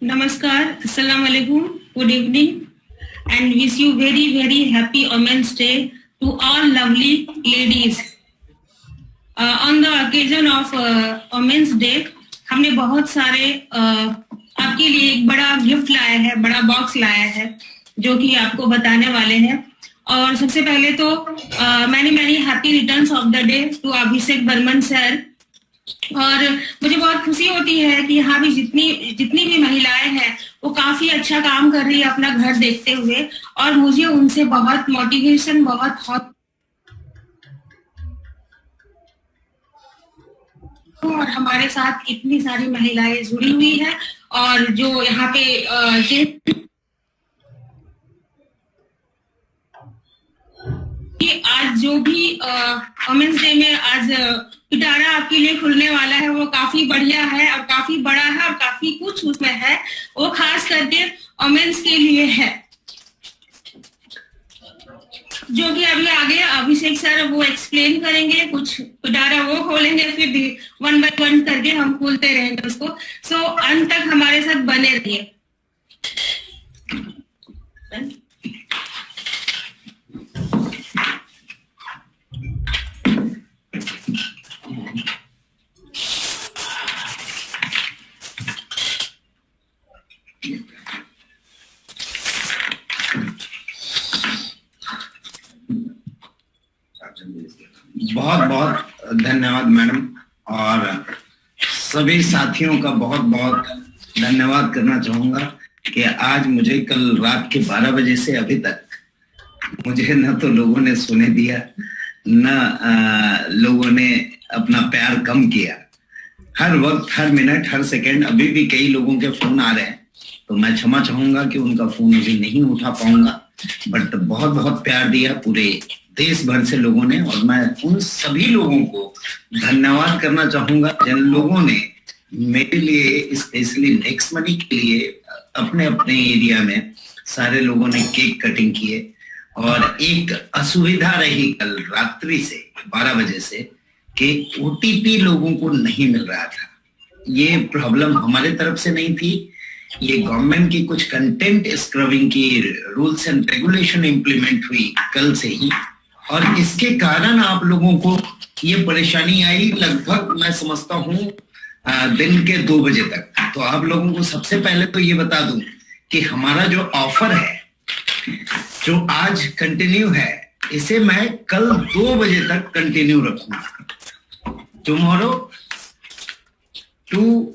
Namaskar, Assalamu alaikum, good evening, and wish you very happy Women's Day to all lovely ladies. On the occasion of Women's Day, हमने बहुत सारे आपके लिए एक बड़ा gift लाया है, बड़ा बॉक्स लाया है, जो कि आपको बताने वाले हैं। और सबसे पहले तो many happy returns of the day to Abhishek Burman sir. और मुझे बहुत खुशी होती है कि यहाँ भी जितनी भी महिलाएं हैं वो काफी अच्छा काम कर रही है अपना घर देखते हुए, और मुझे उनसे बहुत मोटिवेशन बहुत और हमारे साथ इतनी सारी महिलाएं जुड़ी हुई हैं, और जो यहाँ पे आज जो भी वुमेन्स डे में आज पिटारा आपके लिए खुलने वाला है वो काफी बढ़िया है और काफी बड़ा है और काफी कुछ उसमें है, वो खास करके वुमेन्स के लिए है, जो कि अभी आगे अभिषेक सर वो एक्सप्लेन करेंगे। कुछ पिटारा वो खोलेंगे, फिर वन बाय वन करके हम खोलते रहेंगे उसको। सो अंत तक हमारे साथ बने रहिए। बहुत बहुत धन्यवाद मैडम, और सभी साथियों का बहुत बहुत धन्यवाद करना चाहूंगा कि आज मुझे कल रात के 12 बजे से अभी तक मुझे न तो लोगों ने सुने दिया, न लोगों ने अपना प्यार कम किया। हर वक्त, हर मिनट, हर सेकंड अभी भी कई लोगों के फोन आ रहे हैं, तो मैं क्षमा चाहूंगा कि उनका फोन अभी नहीं उठा पाऊंगा, बट बहुत बहुत प्यार दिया पूरे देश भर से लोगों ने, और मैं उन सभी लोगों को धन्यवाद करना चाहूंगा जिन लोगों ने मेरे लिए, स्पेशली नेक्स्ट मनी के लिए अपने अपने एरिया में सारे लोगों ने केक कटिंग किए। और एक असुविधा रही कल रात्रि से 12 बजे से कि ओटीपी लोगों को नहीं मिल रहा था। ये प्रॉब्लम हमारे तरफ से नहीं थी, ये गवर्नमेंट की कुछ कंटेंट स्क्रबिंग की रूल्स एंड रेगुलेशन इंप्लीमेंट हुई कल से ही, और इसके कारण आप लोगों को ये परेशानी आई लगभग मैं समझता हूँ दिन के 2 बजे तक। तो आप लोगों को सबसे पहले तो ये बता दूं कि हमारा जो ऑफर है जो आज कंटिन्यू है, इसे मैं कल 2 बजे तक कंटिन्यू रखूंगा। टुमारो 2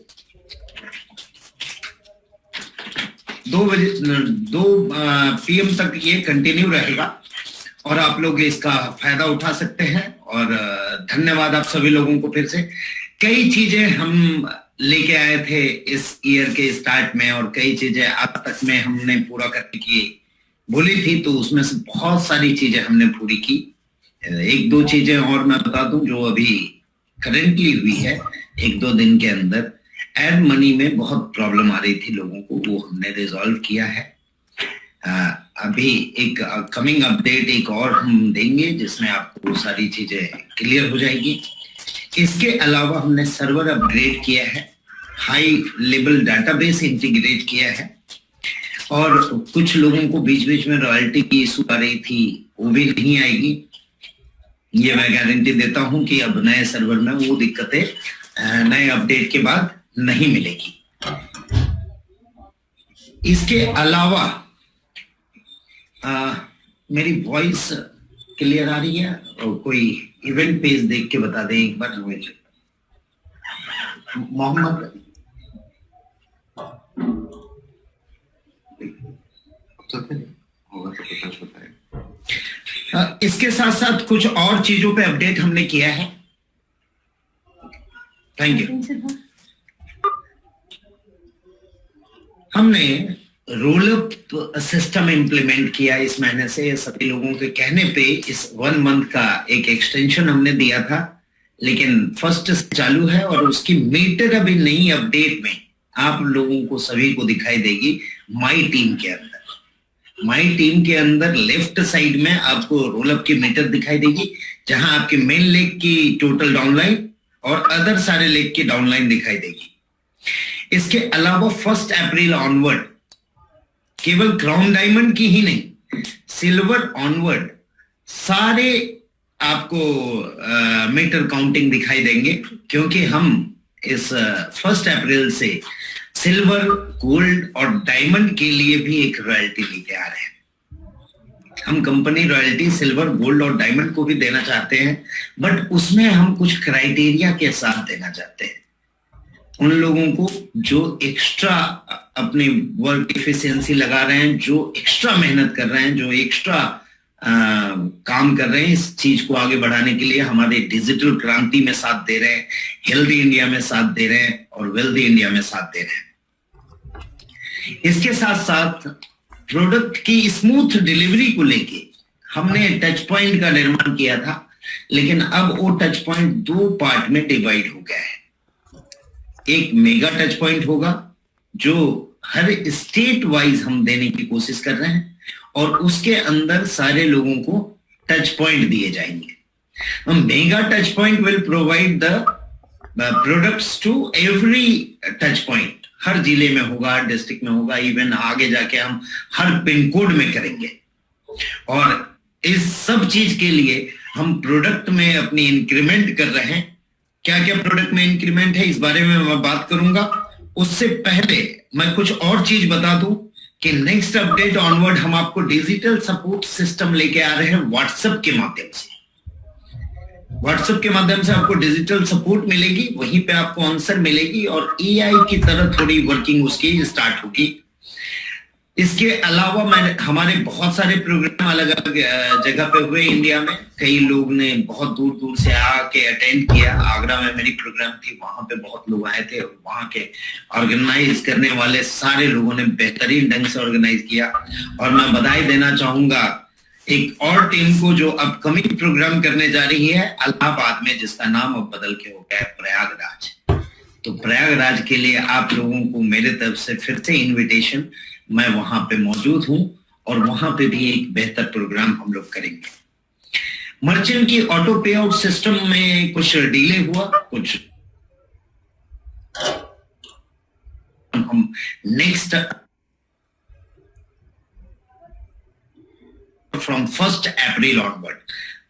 PM तक ये कंटिन्यू रहेगा, और आप लोग इसका फायदा उठा सकते हैं। और धन्यवाद आप सभी लोगों को फिर से। कई चीजें हम लेके आए थे इस ईयर के स्टार्ट में, और कई चीजें अब तक में हमने पूरा करने की बोली थी, तो उसमें से बहुत सारी चीजें हमने पूरी की। 1-2 चीजें और मैं बता दूं जो अभी करेंटली हुई है 1-2 दिन के अंदर। एड मनी में बहुत प्रॉब्लम आ रही थी लोगों को, वो हमने रिजॉल्व किया है। अभी एक कमिंग अपडेट एक और हम देंगे जिसमें आपको सारी चीजें क्लियर हो जाएगी। इसके अलावा हमने सर्वर अपग्रेड किया है, हाई लेवल डाटाबेस इंटीग्रेट किया है, और कुछ लोगों को बीच बीच में रॉयल्टी की इशू आ रही थी, वो भी नहीं आएगी। ये मैं गारंटी देता हूं कि अब नए सर्वर में वो दिक्कतें नए अपडेट के बाद नहीं मिलेगी। इसके अलावा मेरी वॉइस क्लियर आ रही है? और कोई इवेंट पेज देख के बता दें एक बार मुझे। मोहम्मद इसके साथ साथ कुछ और चीजों पे अपडेट हमने किया है। Thank you. हमने रोल अप सिस्टम इंप्लीमेंट किया इस महीने से। सभी लोगों के कहने पे इस 1 मंथ का एक एक्सटेंशन हमने दिया था, लेकिन फर्स्ट चालू है, और उसकी मीटर अभी नई अपडेट में आप लोगों को सभी को दिखाई देगी माई टीम के अंदर। माई टीम के अंदर लेफ्ट साइड में आपको रोल अप की मीटर दिखाई देगी, जहां आपके मेन लेग की टोटल डाउनलाइन और अदर सारे लेग की डाउनलाइन दिखाई देगी। इसके अलावा 1 अप्रैल ऑनवर्ड केवल क्राउन डायमंड की ही नहीं, सिल्वर ऑनवर्ड सारे आपको मीटर काउंटिंग दिखाई देंगे, क्योंकि हम इस 1 अप्रैल से सिल्वर, गोल्ड और डायमंड के लिए भी एक रॉयल्टी लेके आ रहे हैं। हम कंपनी रॉयल्टी सिल्वर, गोल्ड और डायमंड को भी देना चाहते हैं, बट उसमें हम कुछ क्राइटेरिया के साथ देना चाहते हैं। उन लोगों को जो एक्स्ट्रा अपनी वर्क एफिशिएंसी लगा रहे हैं, जो एक्स्ट्रा मेहनत कर रहे हैं, जो एक्स्ट्रा काम कर रहे हैं इस चीज को आगे बढ़ाने के लिए, हमारे डिजिटल क्रांति में साथ दे रहे हैं, हेल्दी इंडिया में साथ दे रहे हैं और वेल्दी इंडिया में साथ दे रहे हैं। इसके साथ साथ प्रोडक्ट की स्मूथ डिलीवरी को लेके हमने टच पॉइंट का निर्माण किया था, लेकिन अब वो टच पॉइंट 2 पार्ट में डिवाइड हो गया है। एक मेगा टच पॉइंट होगा जो हर स्टेट वाइज हम देने की कोशिश कर रहे हैं, और उसके अंदर सारे लोगों को टच पॉइंट दिए जाएंगे। Mega touch point will provide the products to every touch point. हर जिले में होगा, हर डिस्ट्रिक्ट में होगा, इवन आगे जाके हम हर पिन कोड में करेंगे। और इस सब चीज के लिए हम प्रोडक्ट में अपनी इंक्रीमेंट कर रहे हैं। क्या क्या प्रोडक्ट में इंक्रीमेंट है इस बारे में मैं बात करूंगा। उससे पहले मैं कुछ और चीज बता दूं कि नेक्स्ट अपडेट ऑनवर्ड हम आपको डिजिटल सपोर्ट सिस्टम लेके आ रहे हैं व्हाट्सएप के माध्यम से। व्हाट्सएप के माध्यम से आपको डिजिटल सपोर्ट मिलेगी, वहीं पे आपको आंसर मिलेगी और एआई की तरह थोड़ी वर्किंग उसकी स्टार्ट होगी। इसके अलावा हमारे बहुत सारे प्रोग्राम अलग अलग जगह पे हुए इंडिया में। कई लोग ने बहुत दूर दूर से आके अटेंड किया। आगरा में मेरी प्रोग्राम थी, वहां पे बहुत लोग आए थे। वहां के ऑर्गेनाइज करने वाले सारे लोगों ने बेहतरीन ढंग से ऑर्गेनाइज किया। और मैं बधाई देना चाहूंगा एक और टीम को जो अपकमिंग प्रोग्राम करने जा रही है इलाहाबाद में, जिसका नाम अब बदल के हो गया है प्रयागराज। तो प्रयागराज के लिए आप लोगों को मेरे तरफ से फिर से इन्विटेशन। मैं वहां पे मौजूद हूं और वहां पे भी एक बेहतर प्रोग्राम हम लोग करेंगे। मर्चेंट की ऑटो पे आउट सिस्टम में कुछ डिले हुआ, कुछ हम next from 1 April onward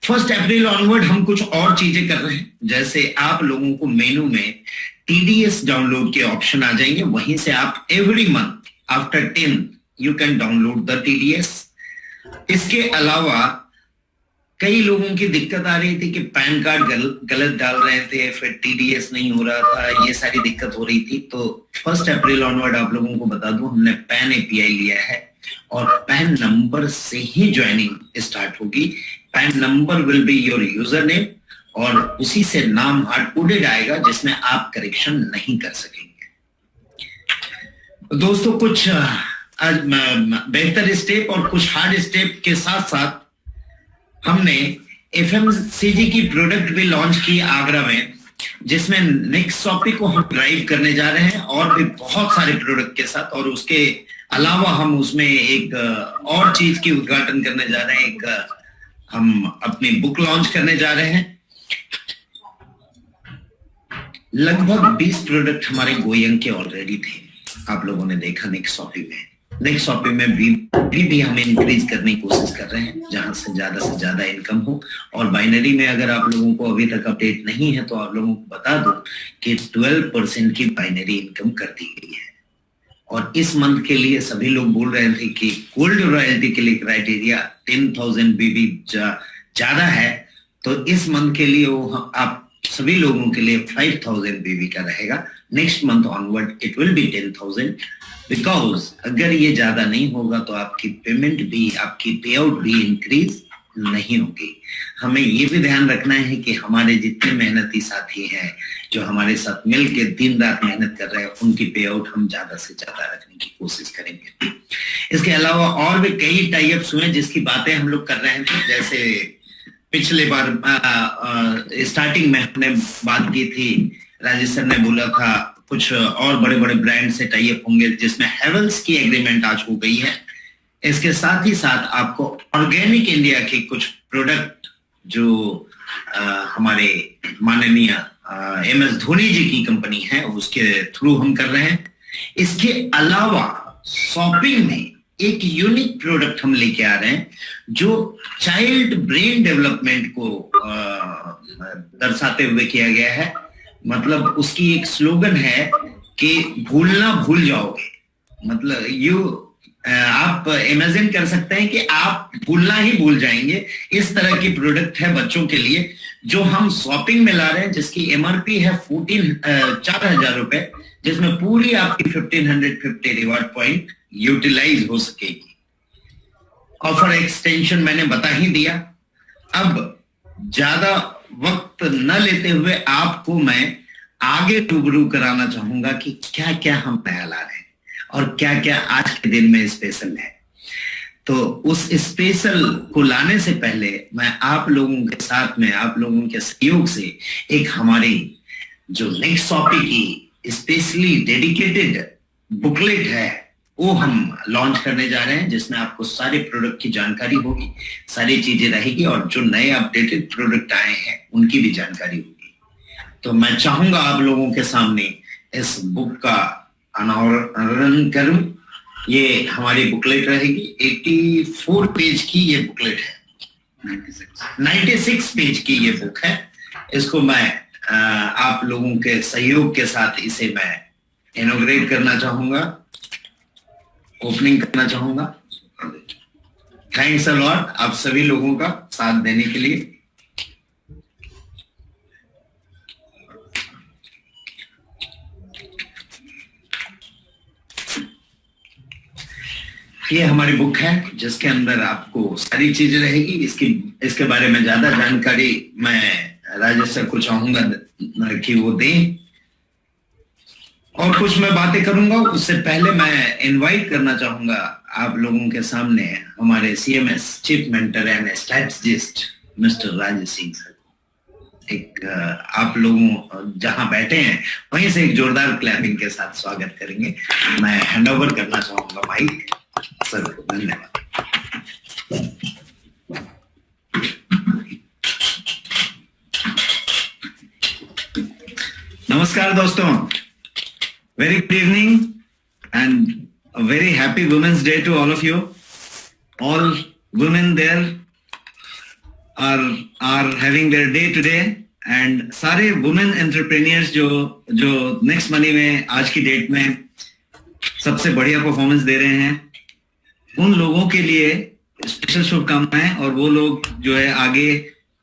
1 April onward हम कुछ और चीजें कर रहे हैं। जैसे आप लोगों को मेनू में टीडीएस डाउनलोड के ऑप्शन आ जाएंगे, वहीं से आप every month after 10 you can download the TDS। इसके अलावा कई लोगों की दिक्कत आ रही थी कि पैन कार्ड गलत डाल रहे थे, फिर टीडीएस नहीं हो रहा था, ये सारी दिक्कत हो रही थी। तो 1 अप्रैल ऑनवर्ड आप लोगों को बता दूं, हमने पैन एपीआई लिया है और पैन नंबर से ही ज्वाइनिंग स्टार्ट होगी। Pan number will be your user name और उसी से नाम हार्ड कोडेड आएगा, जिसमें आप करेक्शन नहीं कर सकेंगे। दोस्तों, कुछ बेहतर स्टेप और कुछ हार्ड स्टेप के साथ साथ हमने एफएमसीजी की प्रोडक्ट भी लॉन्च की आगरा में, जिसमें नेक्स्ट शॉपी को हम ड्राइव करने जा रहे हैं और भी बहुत सारे प्रोडक्ट के साथ। और उसके अलावा हम उसमें एक और चीज की उद्घाटन करने जा रहे हैं। एक हम अपनी बुक लॉन्च करने जा रहे हैं। लगभग 20 प्रोडक्ट हमारे गोयंग के ऑलरेडी थे, आप लोगों ने देखा नेक्स्ट शॉपी में भी हम इंक्रीज करने की कोशिश कर रहे हैं, जहां से ज्यादा इनकम हो। और बाइनरी में अगर आप लोगों को अभी तक अपडेट नहीं है तो आप लोगों को बता दूं कि 12% की बाइनरी इनकम कर दी गई है। और इस मंथ के लिए सभी लोग बोल रहे थे कि गोल्ड रॉयल्टी के लिए क्राइटेरिया 10,000 बीबी ज्यादा है, तो इस मंथ के लिए वो आप सभी लोगों के लिए 5,000 बीबी का रहेगा। Next month onward it will be 10,000, because अगर ये ज्यादा नहीं होगा तो आपकी पेमेंट भी, आपकी पे आउट भी इंक्रीज नहीं होगी। हमें ये भी ध्यान रखना है कि हमारे जितने मेहनती साथी हैं जो हमारे साथ मिलकर दिन रात मेहनत कर रहे हैं, उनकी पे आउट हम ज्यादा से ज्यादा रखने की कोशिश करेंगे। इसके अलावा और भी कई टाई अप्स हुए जिसकी बातें हम लोग कर रहे थे। जैसे पिछले बार स्टार्टिंग में हमने बात की थी, राजेश सर ने बोला था कुछ और बड़े बड़े ब्रांड से टाई अप होंगे, जिसमें हेवल्स की एग्रीमेंट आज हो गई है। इसके साथ ही साथ आपको ऑर्गेनिक इंडिया के कुछ प्रोडक्ट जो हमारे माननीय MS धोनी जी की कंपनी है, उसके थ्रू हम कर रहे हैं। इसके अलावा शॉपिंग में एक यूनिक प्रोडक्ट हम लेके आ रहे हैं जो चाइल्ड ब्रेन डेवलपमेंट को दर्शाते हुए किया गया है। मतलब उसकी एक स्लोगन है कि भूलना भूल जाओगे। मतलब आप इमेजिन कर सकते हैं कि आप भूलना ही भूल जाएंगे। इस तरह की प्रोडक्ट है बच्चों के लिए जो हम शॉपिंग में ला रहे हैं, जिसकी एमआरपी है 4,000 रुपए, जिसमें पूरी आपकी 1550 रिवार्ड पॉइंट यूटिलाइज हो सकेगी। ऑफर एक्सटेंशन मैंने बता ही दिया। अब ज्यादा वक्त न लेते हुए आपको मैं आगे रूबरू कराना चाहूंगा कि क्या क्या हम नया ला रहे हैं और क्या क्या आज के दिन में स्पेशल है। तो उस स्पेशल को लाने से पहले मैं आप लोगों के साथ में, आप लोगों के सहयोग से एक हमारी जो नेक्स्ट टॉपिक की स्पेशली डेडिकेटेड बुकलेट है वो हम लॉन्च करने जा रहे हैं, जिसमें आपको सारे प्रोडक्ट की जानकारी होगी, सारी चीजें रहेगी और जो नए अपडेटेड प्रोडक्ट आए हैं उनकी भी जानकारी होगी। तो मैं चाहूंगा आप लोगों के सामने इस बुक का अनावरण करूं। ये हमारी बुकलेट रहेगी। 84 पेज की ये बुकलेट है। 96 पेज की ये बुक है। इसको मैं आप लोगों के सहयोग के साथ इसे मैं इनॉग्रेट करना चाहूंगा, ओपनिंग करना चाहूंगा। थैंक्स अ लॉट आप सभी लोगों का साथ देने के लिए। ये हमारी बुक है जिसके अंदर आपको सारी चीजें रहेगी। इसके बारे में ज्यादा जानकारी मैं राजेश सर को चाहूंगा कि वो दें और कुछ मैं बातें करूंगा। उससे पहले मैं इनवाइट करना चाहूंगा आप लोगों के सामने हमारे CMS chief mentor and strategist mister Rajesh Singh sir. एक आप लोगों जहां बैठे हैं वहीं से एक जोरदार क्लैपिंग के साथ स्वागत करेंगे। मैं हैंड ओवर करना चाहूंगा माइक सर को। धन्यवाद। नमस्कार दोस्तों, very good evening and a very happy Women's Day to all of you. All women there are having their day today and सारे women entrepreneurs जो नेक्स्ट मनी में आज की डेट में सबसे बढ़िया परफॉर्मेंस दे रहे हैं, उन लोगों के लिए स्पेशल शुभकामनाएं। और वो लोग जो है आगे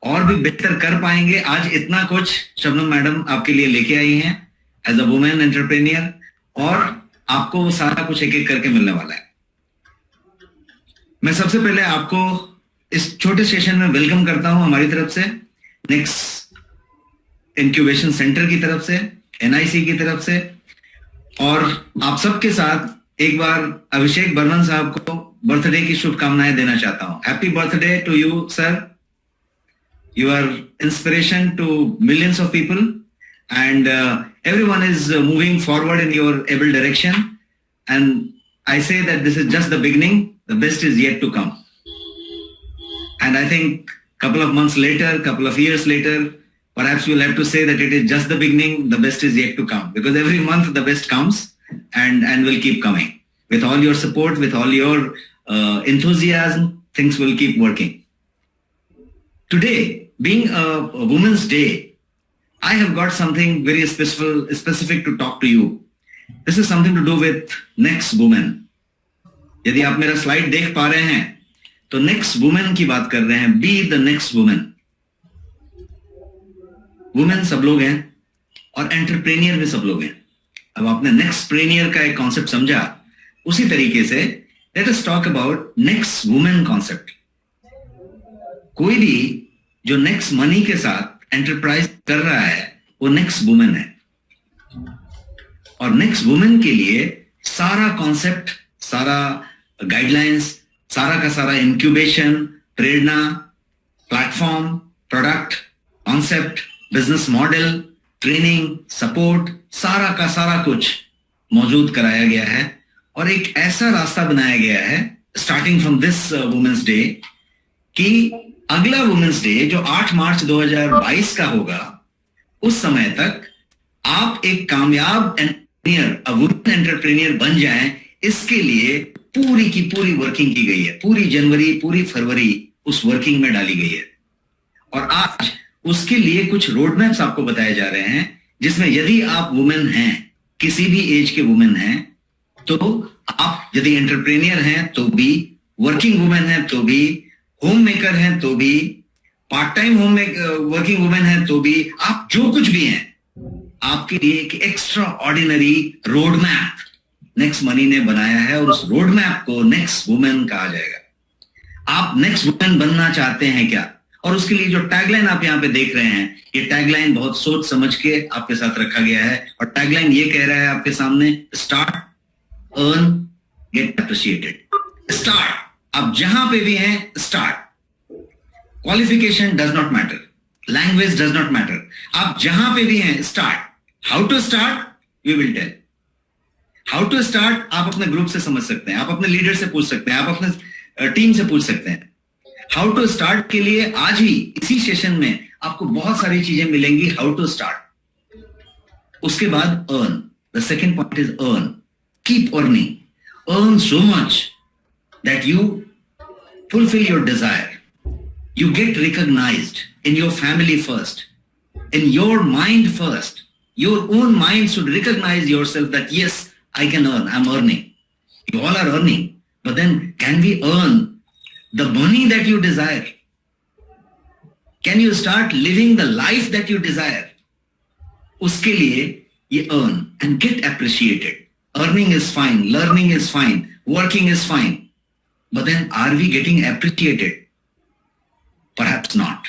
और भी बेहतर कर पाएंगे। आज इतना कुछ शबनम मैडम आपके लिए लेके आई हैं एज अ वुमेन एंटरप्रेन्योर, और आपको वो सारा कुछ एक एक करके मिलने वाला है। मैं सबसे पहले आपको इस छोटे सेशन में वेलकम करता हूं हमारी तरफ से, नेक्स्ट इंक्यूबेशन सेंटर की तरफ से, NIC की तरफ से। और आप सबके साथ एक बार अभिषेक बर्मन साहब को बर्थडे की शुभकामनाएं देना चाहता हूं। Happy birthday to you sir, you are inspiration to millions of people and everyone is moving forward in your able direction, and I say that this is just the beginning, the best is yet to come. And I think couple of months later, couple of years later, perhaps we'll have to say that it is just the beginning, the best is yet to come, because every month the best comes and will keep coming. With all your support, with all your enthusiasm, things will keep working. Today being a Women's Day, I have got something very specific to talk to you. This is something to do with next women. यदि आप मेरा slide देख पा रहे हैं तो next women की बात कर रहे हैं। Be the next women. Women सब लोग हैं और एंटरप्रेन्योर भी सब लोग हैं। अब आपने नेक्स्ट प्रेन्योर का एक कॉन्सेप्ट समझा, उसी तरीके से let us talk about next women concept. कोई भी जो नेक्स्ट मनी के साथ एंटरप्राइज कर रहा है वो नेक्स्ट वुमेन है, और नेक्स्ट वुमेन के लिए सारा कॉन्सेप्ट, सारा गाइडलाइंस, सारा का सारा इंक्यूबेशन, प्रेरणा, platform, product, concept, business model, training, support, सारा का सारा कुछ मौजूद कराया गया है। और एक ऐसा रास्ता बनाया गया है starting from this women's day कि अगला वुमेन्स डे जो 8 मार्च 2022 का होगा, उस समय तक आप एक कामयाब वुमेन एंटरप्रेन्योर बन जाए, इसके लिए पूरी की पूरी वर्किंग की गई है। पूरी जनवरी, पूरी फरवरी उस वर्किंग में डाली गई है। और आज उसके लिए कुछ रोड मैप्स आपको बताए जा रहे हैं, जिसमें यदि आप वुमेन हैं, किसी भी एज के वुमेन हैं, तो आप यदि एंटरप्रेन्योर हैं तो भी, वर्किंग वुमेन हैं तो भी, होम मेकर हैं तो भी, पार्ट टाइम वर्किंग वुमेन हैं तो भी, आप जो कुछ भी हैं, आपके लिए एक extra ordinary road map next money ने बनाया है, और उस रोड मैप को नेक्स्ट वुमेन कहा जाएगा। आप नेक्स्ट वुमेन बनना चाहते हैं क्या? और उसके लिए जो टैगलाइन आप यहाँ पे देख रहे हैं, ये टैगलाइन बहुत सोच समझ के आपके साथ रखा गया है। और टैगलाइन ये कह रहा है आपके सामने, start, earn, get appreciated. Start, आप जहां पे भी हैं, start. Qualification does not matter, language does not matter, आप जहां पे भी हैं, start. How to start, we will tell. How to start आप अपने ग्रुप से समझ सकते हैं, आप अपने लीडर से पूछ सकते हैं, आप अपने टीम से पूछ सकते हैं। हाउ टू स्टार्ट के लिए आज ही इसी सेशन में आपको बहुत सारी चीजें मिलेंगी। हाउ टू स्टार्ट, उसके बाद earn. The second point is earn. Keep earning, earn so much that you fulfil your desire, you get recognized in your family first, in your mind first. Your own mind should recognize yourself that yes, I can earn, I'm earning. You all are earning, but then can we earn the money that you desire? Can you start living the life that you desire? Uske liye ye earn and get appreciated. Earning is fine, learning is fine, working is fine, but then are we getting appreciated? Perhaps not.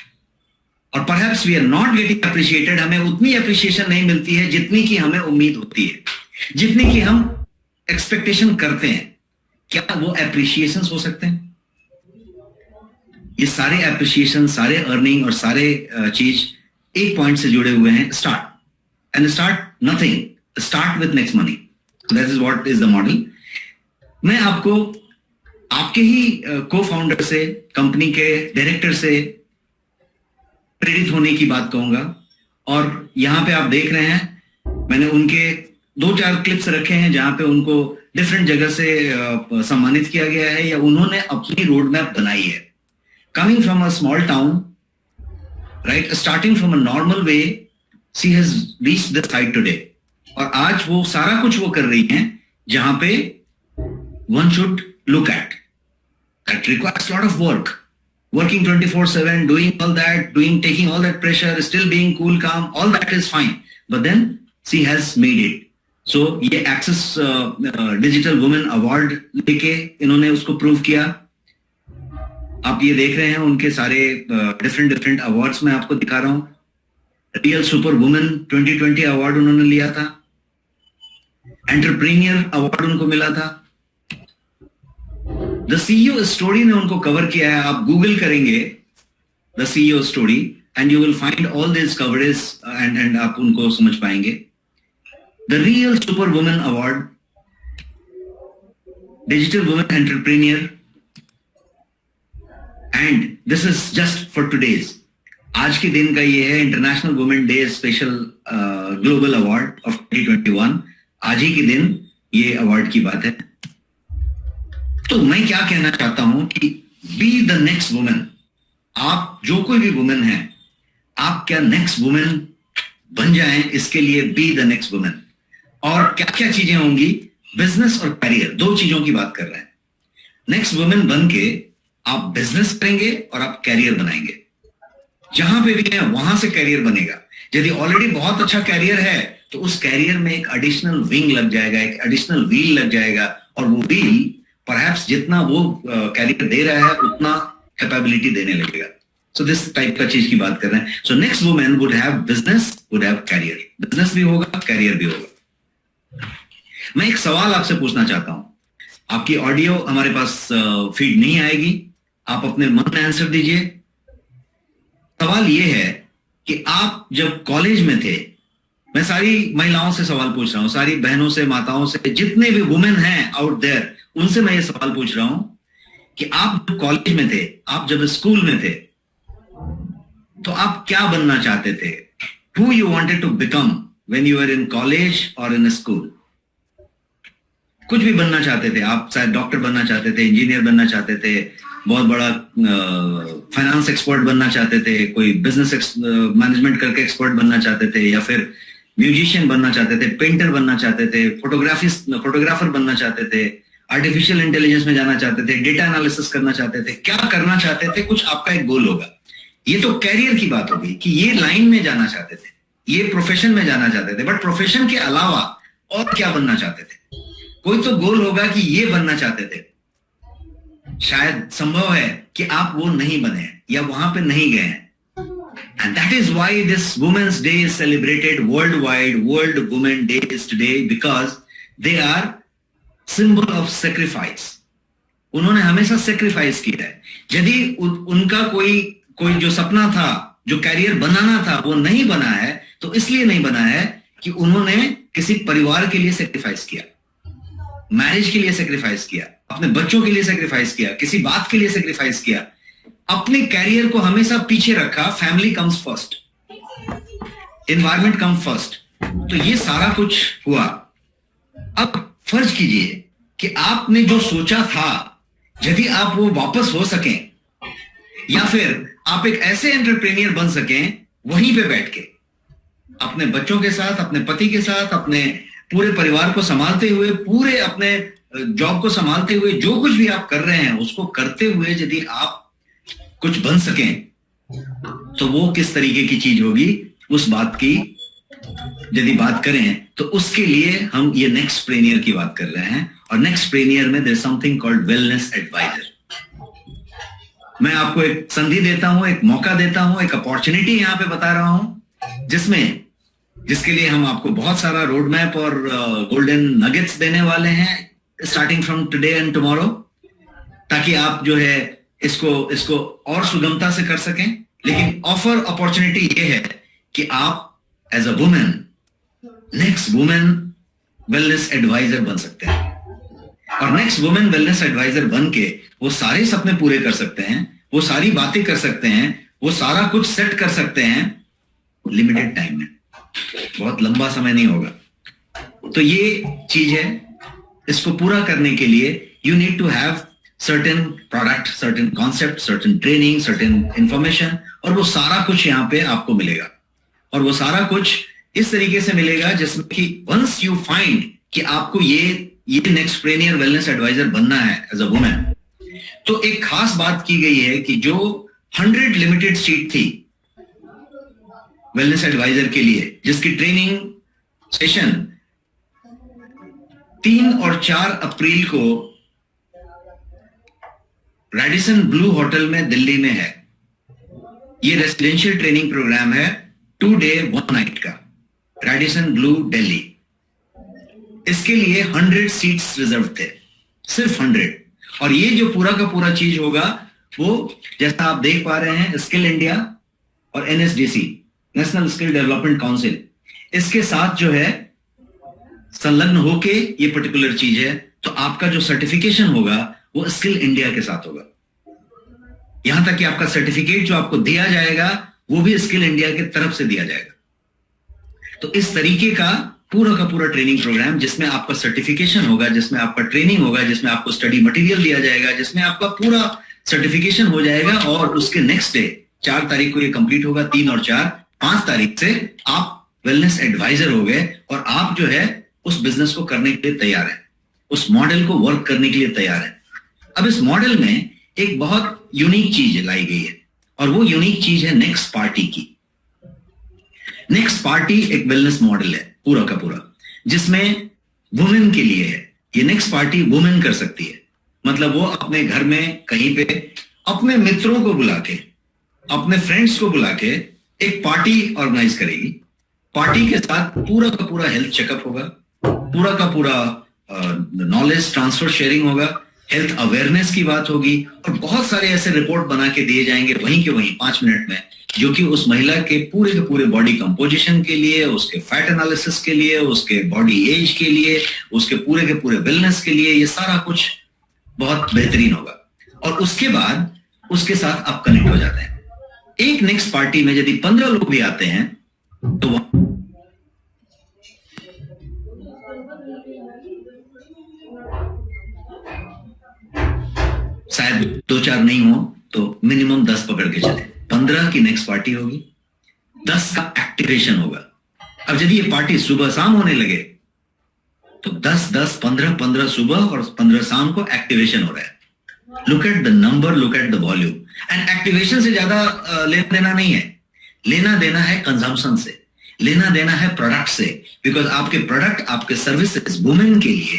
और perhaps we are not getting appreciated. हमें उतनी appreciation नहीं मिलती है जितनी की हमें उम्मीद होती है, जितनी की हम expectation करते हैं। क्या वो appreciations हो सकते हैं? ये सारे appreciation, सारे earning और सारे चीज एक पॉइंट से जुड़े हुए हैं, start. And start nothing. Start with next money. That is what is the model. मैं आपको आपके ही को-फाउंडर से, कंपनी के डायरेक्टर से प्रेरित होने की बात कहूंगा। और यहां पे आप देख रहे हैं, मैंने उनके 2-4 क्लिप्स रखे हैं जहां पे उनको डिफरेंट जगह से सम्मानित किया गया है, या उन्होंने अपनी रोड मैप बनाई है। Coming from a small town, right, starting from a normal way, she has reached this height today. और आज वो सारा कुछ वो कर रही हैं जहां पे one should look at. That requires a lot of work. Working 24/7, doing all that, taking all that pressure, still being cool, calm, all that is fine. But then she has made it. So ये Access Digital Women Award लेके इन्होंने उसको prove किया। आप ये देख रहे हैं उनके सारे डिफरेंट अवार्ड्स मैं आपको दिखा रहा हूँ। रियल सुपर वुमेन 2020 अवार्ड उन्होंने लिया था, एंटरप्रेन्योर अवार्ड उनको मिला था, द सीईओ स्टोरी ने उनको कवर किया है। आप गूगल करेंगे the CEO story and you will find all this coverage and आप उनको समझ पाएंगे। The real super women award, digital women entrepreneur, and this is just for today's. आज के दिन का ये है international women day special global award of 2021। आज ही के दिन ये अवार्ड की बात है। तो मैं क्या कहना चाहता हूं कि बी द नेक्स्ट वुमेन। आप जो कोई भी वुमेन है, आप क्या नेक्स्ट वुमेन बन जाएं, इसके लिए बी द नेक्स्ट वुमेन। और क्या क्या चीजें होंगी, बिजनेस और कैरियर, 2 चीजों की बात कर रहे हैं। नेक्स्ट वुमेन बन के आप बिजनेस करेंगे और आप कैरियर बनाएंगे। जहां पे भी है वहां से कैरियर बनेगा। यदि ऑलरेडी बहुत अच्छा कैरियर है तो उस कैरियर में एक एडिशनल विंग लग जाएगा, एक एडिशनल व्हील लग जाएगा, और वो व्हील परहैप्स जितना वो कैरियर दे रहा है उतना कैपेबिलिटी देने लगेगा। सो दिस टाइप का चीज की बात कर रहे हैं। So next women would have business, would have career. Business भी होगा, कैरियर भी होगा। मैं एक सवाल आपसे पूछना चाहता हूं। आपकी ऑडियो हमारे पास फीड नहीं आएगी, आप अपने मन में आंसर दीजिए। सवाल यह है कि आप जब कॉलेज में थे, मैं सारी महिलाओं से सवाल पूछ रहा हूं, सारी बहनों से, माताओं से, जितने भी वुमेन हैं आउट देयर, उनसे मैं ये सवाल पूछ रहा हूं कि आप जब कॉलेज में थे, आप जब स्कूल में थे, तो आप क्या बनना चाहते थे? Who you wanted to become when you were in college or in a school? कुछ भी बनना चाहते थे, आप शायद डॉक्टर बनना चाहते थे, इंजीनियर बनना चाहते थे, बहुत बड़ा फाइनेंस एक्सपर्ट बनना चाहते थे, कोई बिजनेस मैनेजमेंट करके एक्सपर्ट बनना चाहते थे, या फिर म्यूजिशियन बनना चाहते थे, पेंटर बनना चाहते थे, फोटोग्राफर बनना चाहते थे, आर्टिफिशियल इंटेलिजेंस में जाना चाहते थे, डेटा एनालिसिस करना चाहते थे, क्या करना चाहते थे, कुछ आपका एक गोल होगा। ये तो कैरियर की बात होगी कि ये लाइन में जाना चाहते थे, ये प्रोफेशन में जाना चाहते थे, बट प्रोफेशन के अलावा और क्या बनना चाहते थे? कोई तो गोल होगा कि ये बनना चाहते थे। शायद संभव है कि आप वो नहीं बने या वहां पे नहीं गए हैं। And that is why this Women's Day is celebrated worldwide. World Women Day is today because they are symbol of sacrifice. उन्होंने हमेशा सेक्रीफाइस किया है। यदि उनका कोई जो सपना था, जो कैरियर बनाना था, वो नहीं बना है, तो इसलिए नहीं बना है कि उन्होंने किसी परिवार के लिए सेक्रीफाइस किया, मैरिज के लिए सेक्रीफाइस किया, अपने बच्चों के लिए सेक्रीफाइस किया, किसी बात के लिए सेक्रीफाइस किया, अपने कैरियर को हमेशा पीछे रखा। Family comes first, environment come first. तो ये सारा कुछ हुआ। अब फर्ज कीजिए कि आपने जो सोचा था, यदि आप वो वापस हो सकें, या फिर आप एक ऐसे एंटरप्रेन्योर बन सकें वहीं पे बैठ के, अपने बच्चों के साथ, अपने पति के साथ, अपने पूरे परिवार को संभालते हुए, पूरे अपने जॉब को संभालते हुए, जो कुछ भी आप कर रहे हैं उसको करते हुए यदि आप कुछ बन सकें, तो वो किस तरीके की चीज होगी, उस बात की यदि बात करें तो उसके लिए हम ये नेक्स्ट प्रेनियर की बात कर रहे हैं। और नेक्स्ट प्रेनियर में there something called wellness advisor. मैं आपको एक संधि देता हूं, एक मौका देता हूं, एक अपॉर्चुनिटी यहां पे बता रहा हूं, जिसके लिए हम आपको बहुत सारा रोड मैप और गोल्डन नगेट्स देने वाले हैं starting from today and tomorrow, ताकि आप जो है इसको और सुगमता से कर सकें। लेकिन ऑफर अपॉर्चुनिटी ये है कि आप as a women next women wellness advisor बन सकते हैं, और नेक्स्ट वुमेन वेलनेस एडवाइजर बन के वो सारे सपने पूरे कर सकते हैं, वो सारी बातें कर सकते हैं, वो सारा कुछ सेट कर सकते हैं लिमिटेड टाइम में, बहुत लंबा समय नहीं होगा। तो ये चीज है, इसको पूरा करने के लिए you need to have certain product, certain concept, certain training, certain information, और वो सारा कुछ यहाँ पे आपको मिलेगा। और वो सारा कुछ इस तरीके से मिलेगा जिसमें कि वंस यू फाइंड कि आपको ये नेक्स्ट प्रेनियर वेलनेस एडवाइजर बनना है एज अ वुमेन, तो एक खास बात की गई है कि जो 100 लिमिटेड सीट थी वेलनेस एडवाइजर के लिए, जिसकी ट्रेनिंग सेशन 3 और 4 अप्रैल को रेडिसन ब्लू होटल में दिल्ली में है। ये रेसिडेंशियल ट्रेनिंग प्रोग्राम है 2 डे 1 नाइट का, रेडिसन ब्लू दिल्ली। इसके लिए 100 सीट्स रिजर्व थे, सिर्फ 100। और ये जो पूरा का पूरा चीज होगा वो जैसा आप देख पा रहे हैं, स्किल इंडिया और NSDC, national skill development council, इसके साथ जो है संलग्न होके ये पर्टिकुलर चीज है। तो आपका जो सर्टिफिकेशन होगा वो स्किल इंडिया के साथ होगा। यहां तक कि आपका सर्टिफिकेट जो आपको दिया जाएगा वो भी स्किल इंडिया की तरफ से दिया जाएगा। तो इस तरीके का पूरा ट्रेनिंग प्रोग्राम, जिसमें आपका सर्टिफिकेशन होगा, जिसमें आपका ट्रेनिंग होगा, जिसमें आपको स्टडी मटेरियल दिया जाएगा, जिसमें आपका पूरा सर्टिफिकेशन हो जाएगा। और उसके नेक्स्ट डे 4 तारीख को ये कंप्लीट होगा, 3 और 4, 5 तारीख से आप वेलनेस एडवाइजर हो गए और आप जो है उस बिजनेस को करने के लिए तैयार है, उस मॉडल को वर्क करने के लिए तैयार है। अब इस मॉडल में एक बहुत यूनिक चीज लाई गई है, और वो यूनिक चीज है नेक्स्ट पार्टी की। नेक्स्ट पार्टी एक वेलनेस मॉडल है पूरा का पूरा, जिसमें वुमेन के लिए है। ये नेक्स्ट पार्टी वुमेन कर सकती है, मतलब वो अपने घर में कहीं पे अपने मित्रों को बुला के, अपने फ्रेंड्स को बुला के एक पार्टी ऑर्गेनाइज करेगी। पार्टी के साथ पूरा का पूरा हेल्थ चेकअप होगा, पूरा का पूरा नॉलेज ट्रांसफर शेयरिंग होगा, हेल्थ अवेयरनेस की बात होगी, और बहुत सारे ऐसे रिपोर्ट बना के दिए जाएंगे वहीं के वहीं 5 मिनट में, जो कि उस महिला के पूरे बॉडी कंपोजिशन के लिए, उसके फैट एनालिसिस के लिए, उसके बॉडी एज के लिए, उसके पूरे वेलनेस के लिए, ये सारा कुछ बहुत बेहतरीन होगा। और उसके बाद उसके साथ आप कनेक्ट हो जाते हैं। एक नेक्स्ट पार्टी में यदि 15 लोग भी आते हैं तो शायद 2-4 नहीं हो तो मिनिमम 10 पकड़ के चले। 15 की नेक्स्ट पार्टी होगी, 10 का एक्टिवेशन होगा। अब यदि ये पार्टी सुबह शाम होने लगे तो 10-10, 15-15 सुबह और 15 शाम को एक्टिवेशन हो रहा है। Look at the number, look at the volume. And activation से ज्यादा लेना देना नहीं है, लेना देना है कंजम्पशन से, लेना देना है प्रोडक्ट से। बिकॉज आपके प्रोडक्ट, आपके सर्विसेज वुमेन के लिए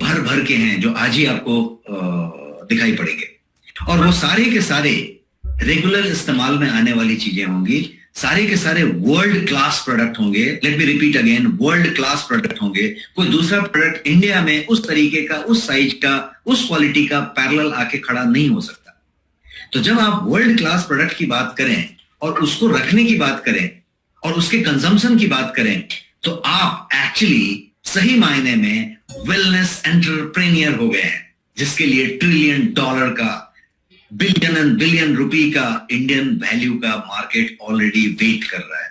भर भर के हैं, जो आज ही आपको दिखाई पड़ेंगे। और वो सारे के सारे रेगुलर इस्तेमाल में आने वाली चीजें होंगी, सारे के सारे वर्ल्ड क्लास प्रोडक्ट होंगे। Let me repeat again, world class product होंगे। कोई दूसरा प्रोडक्ट इंडिया में उस तरीके का, उस साइज का, उस क्वालिटी का पैरेलल आके खड़ा नहीं हो सकता। तो जब आप वर्ल्ड क्लास प्रोडक्ट की बात करें और उसको रखने की बात करें और उसके कंजम्पशन की बात करें, तो आप एक्चुअली सही मायने में वेलनेस एंटरप्रेन्योर हो गए हैं, जिसके लिए $1 ट्रिलियन का, बिलियन एंड बिलियन रुपी का इंडियन वैल्यू का मार्केट ऑलरेडी वेट कर रहा है।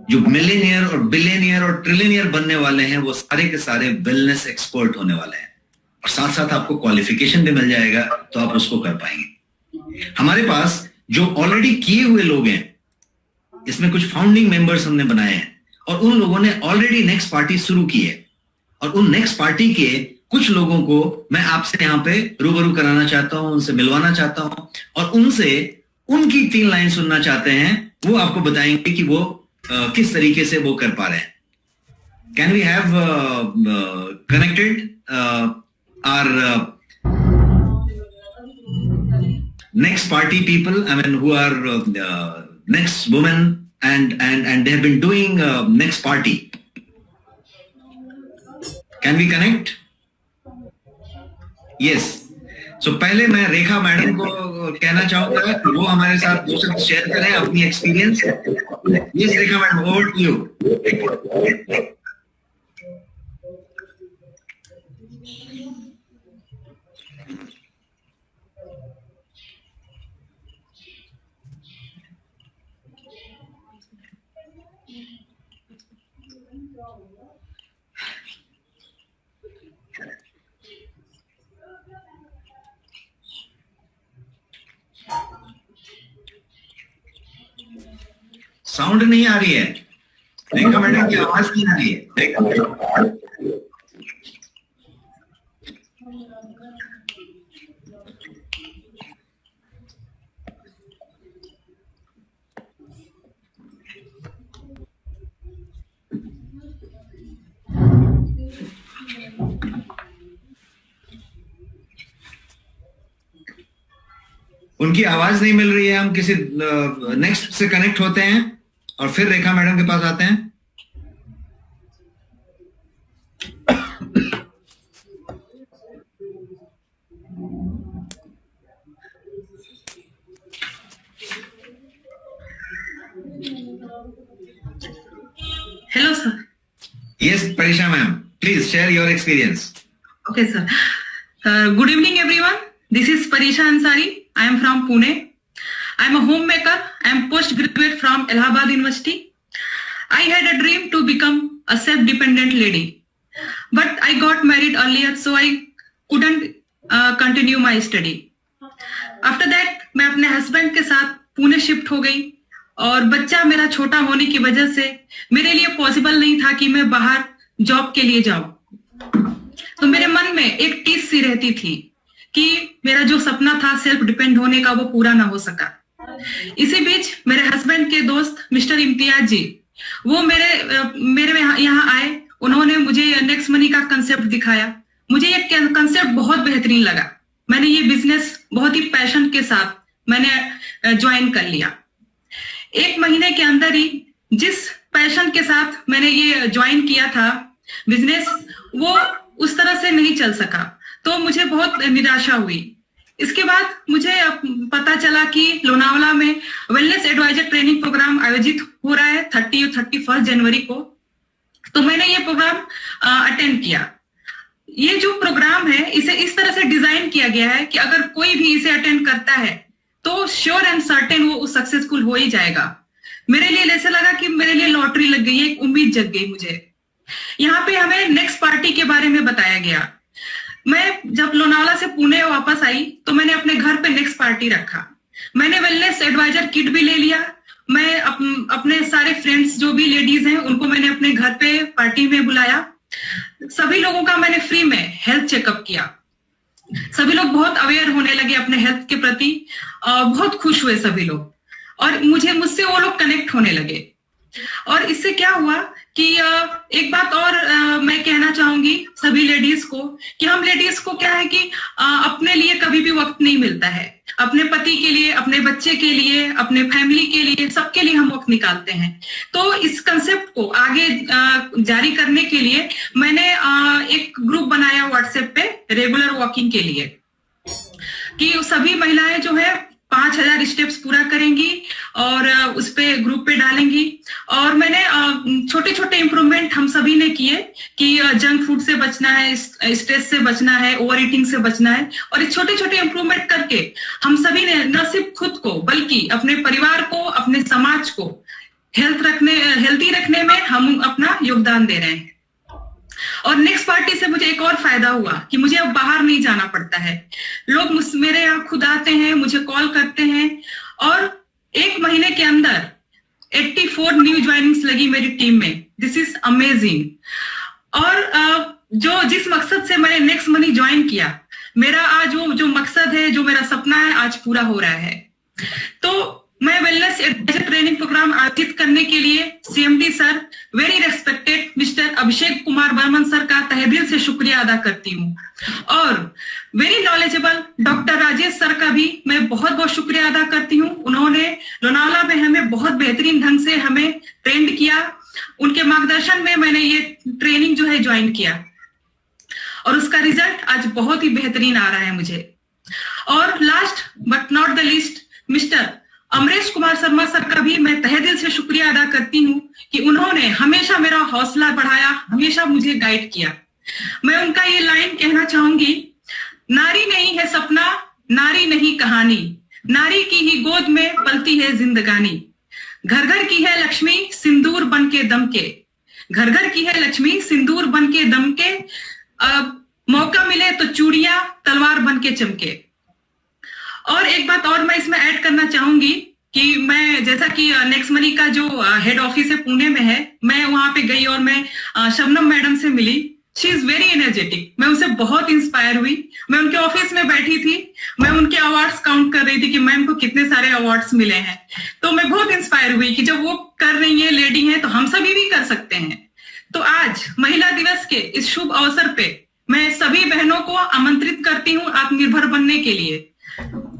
जो मिलियनियर और बिलियनियर और ट्रिलियनियर बनने वाले हैं, वो सारे के सारे वेलनेस एक्सपर्ट होने वाले हैं। और साथ साथ आपको क्वालिफिकेशन भी मिल जाएगा, तो आप उसको कर पाएंगे। हमारे पास जो ऑलरेडी किए हुए लोग हैं, इसमें कुछ फाउंडिंग मेंबर्स हमने बनाए हैं, और उन लोगों ने ऑलरेडी नेक्स्ट पार्टी शुरू की है। और उन नेक्स्ट पार्टी के कुछ लोगों को मैं आपसे यहाँ पे रूबरू कराना चाहता हूं, उनसे मिलवाना चाहता हूं, और उनसे उनकी 3 लाइन सुनना चाहते हैं। वो आपको बताएंगे कि वो किस तरीके से वो कर पा रहे हैं। Can we have connected our next party people, I mean, who are next women and they have been doing next party. Can we connect? Yes. So पहले मैं रेखा मैडम को कहना चाहूंगा कि वो हमारे साथ 2 शब्द शेयर करें अपनी experience. Yes, Rekha madam, over to you. Sound नहीं आ रही है, रेखा मैडम की आवाज नहीं आ रही है। उनकी आवाज नहीं मिल रही है। हम किसी नेक्स्ट से कनेक्ट होते हैं और फिर रेखा मैडम के पास आते हैं। Hello, sir. Yes, Parisha ma'am. Please share your experience. Okay, sir. Good evening, everyone. This is Parisha Ansari. I am from Pune. I am a homemaker. I am postgraduate from Allahabad University. I had a dream to become a self-dependent lady, but I got married earlier, so I couldn't continue my study. After that, मैं अपने husband के साथ Pune shift हो गई, और बच्चा मेरा छोटा होने की वजह से मेरे लिए पॉसिबल नहीं था कि मैं बाहर जॉब के लिए जाऊं। तो मेरे मन में एक टीस सी रहती थी कि मेरा जो सपना था सेल्फ डिपेंड होने का, वो पूरा ना हो सका। इसी बीच मेरे हस्बैंड के दोस्त मिस्टर इम्तियाज जी, वो मेरे यहाँ आए। उन्होंने मुझे नेक्स्ट मनी का कंसेप्ट दिखाया। मुझे ये कंसेप्ट बहुत बेहतरीन लगा। मैंने ये बिजनेस बहुत ही पैशन के साथ मैंने ज्वाइन कर लिया। 1 महीने के अंदर ही जिस पैशन के साथ मैंने ये ज्वाइन किया था बिजनेस, वो उस तरह से नहीं चल सका, तो मुझे बहुत निराशा हुई। इसके बाद मुझे पता चला कि लोनावला में वेलनेस एडवाइजर ट्रेनिंग प्रोग्राम आयोजित हो रहा है 30 और 31 जनवरी को। तो मैंने ये प्रोग्राम अटेंड किया। ये जो प्रोग्राम है, इसे इस तरह से डिजाइन किया गया है कि अगर कोई भी इसे अटेंड करता है तो श्योर एंड सर्टेन वो सक्सेसफुल हो ही जाएगा। मेरे लिए ऐसा लगा कि मेरे लिए लॉटरी लग गई है, एक उम्मीद जग गई मुझे। यहाँ पे हमें नेक्स्ट पार्टी के बारे में बताया गया। मैं जब लोनावाला से पुणे वापस आई तो मैंने अपने घर पे नेक्स्ट पार्टी रखा। मैंने वेलनेस एडवाइजर किट भी ले लिया। मैं अपने सारे फ्रेंड्स जो भी लेडीज हैं उनको मैंने अपने घर पे पार्टी में बुलाया। सभी लोगों का मैंने फ्री में हेल्थ चेकअप किया। सभी लोग बहुत अवेयर होने लगे अपने हेल्थ के प्रति, बहुत खुश हुए सभी लोग, और मुझसे वो लोग कनेक्ट होने लगे। और इससे क्या हुआ कि एक बात और मैं कहना चाहूंगी सभी लेडीज को कि हम लेडीज को क्या है कि अपने लिए कभी भी वक्त नहीं मिलता है। अपने पति के लिए, अपने बच्चे के लिए, अपने फैमिली के लिए, सबके लिए हम वक्त निकालते हैं। तो इस कंसेप्ट को आगे जारी करने के लिए मैंने एक ग्रुप बनाया व्हाट्सएप पे रेगुलर वॉकिंग के लिए, कि सभी महिलाएं जो है 5000 स्टेप्स पूरा करेंगी और उस पे ग्रुप पे डालेंगी। और मैंने छोटे छोटे इंप्रूवमेंट हम सभी ने किए कि जंक फूड से बचना है, स्ट्रेस से बचना है, ओवर ईटिंग से बचना है। और इस छोटे छोटे इंप्रूवमेंट करके हम सभी ने न सिर्फ खुद को बल्कि अपने परिवार को, अपने समाज को हेल्थी रखने में हम अपना योगदान दे रहे हैं। और नेक्स्ट पार्टी से मुझे एक और फायदा हुआ कि मुझे अब बाहर नहीं जाना पड़ता है। लोग मेरे यहाँ खुद आते हैं, मुझे कॉल करते हैं, और 1 महीने के अंदर 84 न्यू ज्वाइनिंग्स लगी मेरी टीम में। This is amazing. और जिस मकसद से मैंने नेक्स्ट मनी ज्वाइन किया, मेरा आज जो मकसद है, जो मेरा सपना है, आज पूरा हो रहा है। तो मैं वेलनेस एडवाइजर ट्रेनिंग प्रोग्राम आयोजित करने के लिए CMD sir, very respected mister Abhishek Kumar Barman sir का तहे दिल से शुक्रिया अदा करती हूँ। और very knowledgeable doctor Rajesh sir का भी मैं बहुत बहुत शुक्रिया अदा करती हूँ। उन्होंने लोनावाला में हमें बहुत बेहतरीन ढंग से हमें ट्रेंड किया। उनके मार्गदर्शन में मैंने ये ट्रेनिंग जो है ज्वाइन किया, और उसका रिजल्ट आज बहुत ही बेहतरीन आ रहा है मुझे। और last but not the least mister Amresh Kumar Sharma sir का भी मैं तहे दिल से शुक्रिया अदा करती हूँ कि उन्होंने हमेशा मेरा हौसला बढ़ाया, हमेशा मुझे गाइड किया। मैं उनका ये लाइन कहना चाहूंगी, नारी नहीं है सपना, नारी नहीं कहानी, नारी की ही गोद में पलती है जिंदगानी। घर घर की है लक्ष्मी सिंदूर बन के दमके, घर घर की है लक्ष्मी सिंदूर बन के दमके, मौका मिले तो चूड़ियां तलवार बन के चमके। और एक बात और मैं इसमें ऐड करना चाहूंगी कि मैं, जैसा कि नेक्स्ट मनी का जो हेड ऑफिस है पुणे में है, मैं वहां पे गई और मैं शबनम मैडम से मिली। She is very energetic. मैं उनसे बहुत इंस्पायर हुई। मैं उनके ऑफिस में बैठी थी, मैं उनके अवार्ड्स काउंट कर रही थी कि मैम को कितने सारे अवार्ड्स मिले हैं। तो मैं बहुत इंस्पायर हुई कि जब वो कर रही है, लेडी है, तो हम सभी भी कर सकते हैं। तो आज महिला दिवस के इस शुभ अवसर पे मैं सभी बहनों को आमंत्रित करती हूँ आत्मनिर्भर बनने के लिए।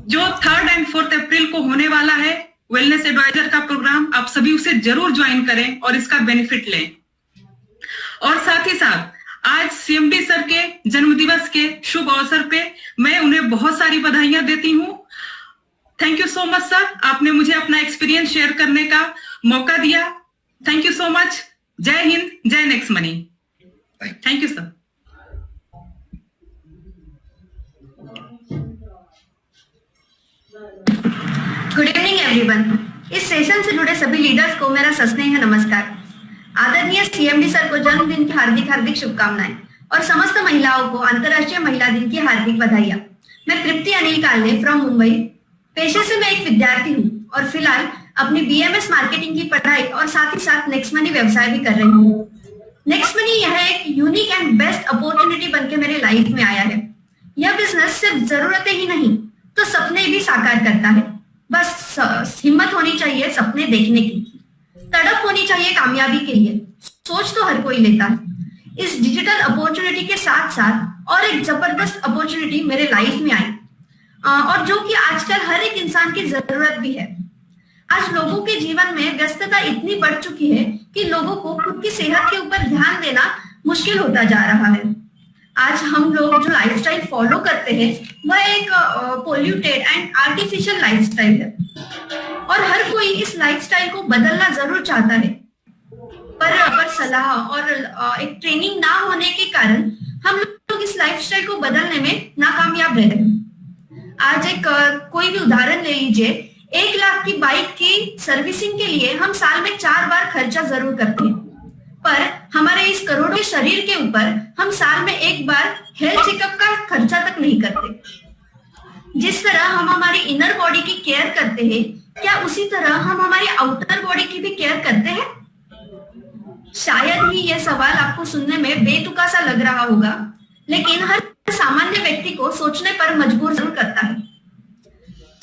जो 3rd और 4th अप्रैल को होने वाला है वेलनेस एडवाइजर का प्रोग्राम, आप सभी उसे जरूर ज्वाइन करें और इसका बेनिफिट लें। और साथ ही साथ आज सीएमडी सर के जन्मदिवस के शुभ अवसर पे मैं उन्हें बहुत सारी बधाइयां देती हूँ। Thank you so much sir, आपने मुझे अपना एक्सपीरियंस शेयर करने का मौका दिया। Thank you so much. जय हिंद, जय next money. Thank you sir. Good evening everyone. इस सेशन से जुड़े सभी लीडर्स को मेरा सस्नेह नमस्कार। आदरणीय सीएमडी सर को जन्मदिन की हार्दिक हार्दिक शुभकामनाएं और समस्त महिलाओं को अंतर्राष्ट्रीय महिला दिन की हार्दिक बधाइयां। मैं तृप्ति अनिल कालने फ्रॉम मुंबई। पेशे से मैं एक विद्यार्थी हूँ और फिलहाल अपनी बीएमएस मार्केटिंग की पढ़ाई और साथ ही साथ नेक्स्ट मनी व्यवसाय भी कर रही हूँ। नेक्स्ट मनी यह एक यूनिक एंड बेस्ट अपॉर्चुनिटी बनके मेरे लाइफ में आया है। यह बिजनेस सिर्फ जरूरतें ही नहीं तो सपने भी साकार करता है। बस हिम्मत होनी चाहिए सपने देखने की, तड़प होनी चाहिए कामयाबी के लिए। सोच तो हर कोई लेता है। इस डिजिटल अपॉर्चुनिटी के साथ साथ और एक जबरदस्त अपॉर्चुनिटी मेरे लाइफ में आई, और जो कि आजकल हर एक इंसान की जरूरत भी है। आज लोगों के जीवन में व्यस्तता इतनी बढ़ चुकी है कि लोगों को खुद की सेहत के ऊपर ध्यान देना मुश्किल होता जा रहा है। आज हम लोग जो लाइफस्टाइल फॉलो करते हैं वह एक पोल्यूटेड एंड आर्टिफिशियल लाइफस्टाइल है, और हर कोई इस लाइफस्टाइल को बदलना जरूर चाहता है, पर सलाह और एक ट्रेनिंग ना होने के कारण हम लोग इस लाइफस्टाइल को बदलने में नाकामयाब रह रहे हैं। आज एक कोई भी उदाहरण ले लीजिए। 1 लाख की बाइक की सर्विसिंग के लिए हम साल में 4 बार खर्चा जरूर करते हैं, पर हमारे इस करोड़ों के शरीर के ऊपर हम साल में एक बार हेल्थ चेकअप का खर्चा तक नहीं करते। जिस तरह हम हमारी इनर बॉडी की केयर करते हैं, क्या उसी तरह हम हमारी आउटर बॉडी की भी केयर करते हैं? शायद ही यह सवाल आपको सुनने में बेतुका सा लग रहा होगा, लेकिन हर सामान्य व्यक्ति को सोचने पर मजबूर जरूर करता है।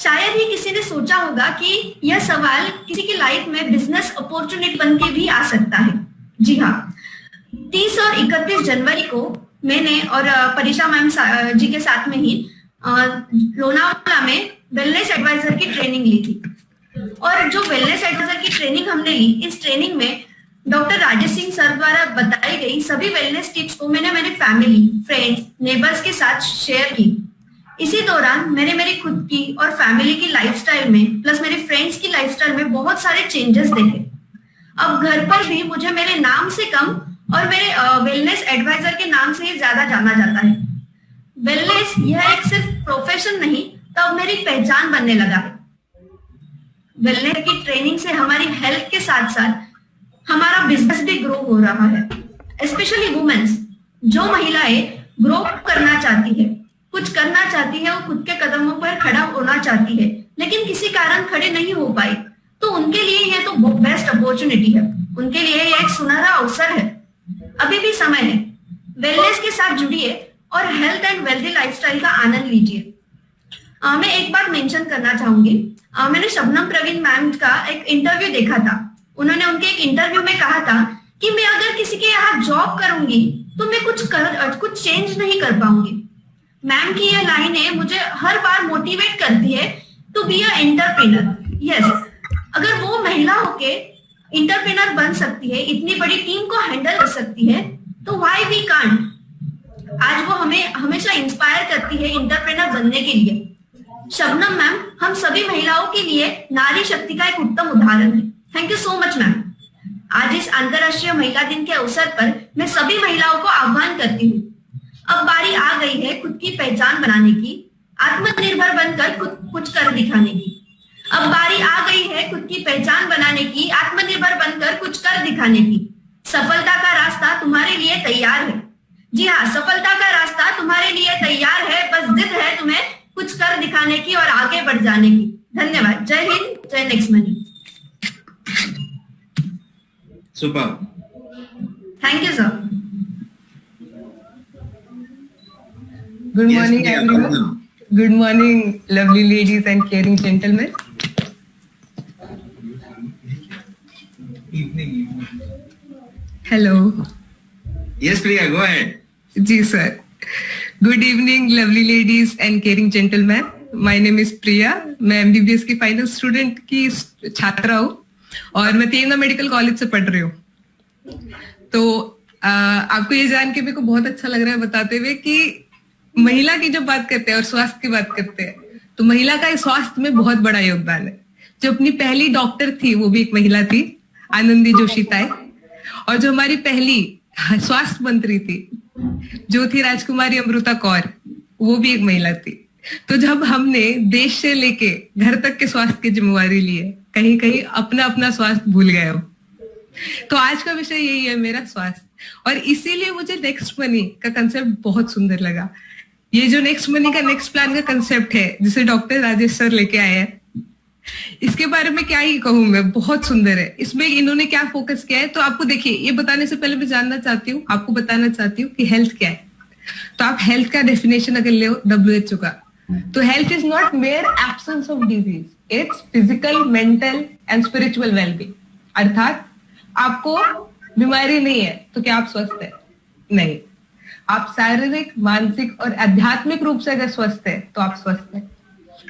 शायद ही किसी ने सोचा होगा कि यह सवाल किसी की लाइफ में बिजनेस अपॉर्चुनिटी बन के भी आ सकता है। जी हाँ, 30 और 31 जनवरी को मैंने और परीक्षा मैम जी के साथ में ही लोनावाला में वेलनेस एडवाइजर की ट्रेनिंग ली थी। और जो वेलनेस एडवाइजर की ट्रेनिंग हमने ली, इस ट्रेनिंग में डॉक्टर राजेश सिंह सर द्वारा बताई गई सभी वेलनेस टिप्स को मैंने मेरे फैमिली, फ्रेंड्स, नेबर्स के साथ शेयर की। इसी दौरान मैंने मेरी खुद की और फैमिली की लाइफस्टाइल में प्लस मेरे फ्रेंड्स की लाइफस्टाइल में बहुत सारे चेंजेस देखे। अब घर पर भी मुझे मेरे नाम से कम और मेरे वेलनेस एडवाइजर के नाम से ही ज्यादा जाना जाता है। वेलनेस यह एक सिर्फ प्रोफेशन नहीं, तब मेरी पहचान बनने लगा है। वेलनेस की ट्रेनिंग से हमारी हेल्थ के साथ साथ हमारा बिजनेस भी ग्रो हो रहा है। स्पेशली वुमेन्स, जो महिलाएं ग्रो करना चाहती है, कुछ करना चाहती है और खुद के कदमों पर खड़ा होना चाहती है, लेकिन किसी कारण खड़े नहीं हो पाई, तो उनके लिए यह तो बेस्ट अपॉर्चुनिटी है। उनके लिए यह एक सुनहरा अवसर है। अभी भी समय है। वेलनेस के साथ जुड़िए और हेल्थ एंड वेल्दी लाइफस्टाइल का आनंद लीजिए। मैं एक बात मेंशन करना चाहूंगी। मैंने शबनम प्रवीण मैम का एक इंटरव्यू देखा था। उन्होंने उनके एक इंटरव्यू में कहा था कि मैं अगर किसी के यहाँ जॉब करूंगी तो मैं कुछ चेंज नहीं कर पाऊंगी। मैम की यह लाइनें मुझे हर बार मोटिवेट करती है to be a entrepreneur. Yes, अगर वो महिला होके एंटरप्रेन्योर बन सकती है, इतनी बड़ी टीम को हैंडल कर सकती है, तो व्हाई वी कांट। आज वो हमें हमेशा इंस्पायर करती है एंटरप्रेन्योर बनने के लिए। शबनम मैम हम सभी महिलाओं के लिए नारी शक्ति का एक उत्तम उदाहरण है। Thank you so much ma'am. आज इस अंतरराष्ट्रीय महिला दिन के अवसर पर मैं सभी महिलाओं को आह्वान करती हूँ, अब बारी आ गई है खुद की पहचान बनाने की, आत्मनिर्भर बनकर खुद कुछ कर दिखाने की। अब बारी आ गई है खुद की पहचान बनाने की, आत्मनिर्भर बनकर कुछ कर दिखाने की। सफलता का रास्ता तुम्हारे लिए तैयार है। जी हाँ, सफलता का रास्ता तुम्हारे लिए तैयार है, बस जिद है तुम्हें कुछ कर दिखाने की और आगे बढ़ जाने की। धन्यवाद। जय हिंद, जय next money. Super, thank you sir. Good morning, everyone. Good morning, lovely ladies and caring gentlemen. Evening. Hello. Yes, Priya, go ahead. जी sir. Good evening, lovely ladies and caring gentlemen. My name is Priya. मैं MBBS की final student की छात्रा हूँ और मैं Telangana medical college से पढ़ रही हूँ। तो आपको ये जान के मेरे को बहुत अच्छा लग रहा है बताते हुए कि महिला की जब बात करते हैं और स्वास्थ्य की बात करते हैं तो महिला का स्वास्थ्य में बहुत बड़ा योगदान है। जो अपनी पहली डॉक्टर थी वो भी एक महिला थी, आनंदी जोशी ताई, और जो हमारी पहली स्वास्थ्य मंत्री थी जो थी राजकुमारी अमृता कौर, वो भी एक महिला थी। तो जब हमने देश से लेके घर तक के स्वास्थ्य की जिम्मेवारी ली है, कहीं कहीं अपना अपना स्वास्थ्य भूल गए हो। तो आज का विषय यही है, मेरा स्वास्थ्य, और इसीलिए मुझे नेक्स्ट मनी का कंसेप्ट बहुत सुंदर लगा। ये जो नेक्स्ट मनी का नेक्स्ट प्लान का कंसेप्ट है जिसे डॉक्टर राजेश सर लेके आए हैं, इसके बारे में क्या ही कहूं मैं, बहुत सुंदर है। इसमें इन्होंने क्या फोकस किया है, तो आपको देखिए, ये बताने से पहले मैं जानना चाहती हूँ, आपको बताना चाहती हूँ कि हेल्थ क्या है। तो आप हेल्थ का डेफिनेशन अगर ले WHO का, तो health is not mayor absence of disease, it's physical, mental and spiritual wellbeing. अर्थात आपको बीमारी नहीं है तो क्या आप स्वस्थ है? नहीं। आप शारीरिक, मानसिक और आध्यात्मिक रूप से अगर स्वस्थ है तो आप स्वस्थ है।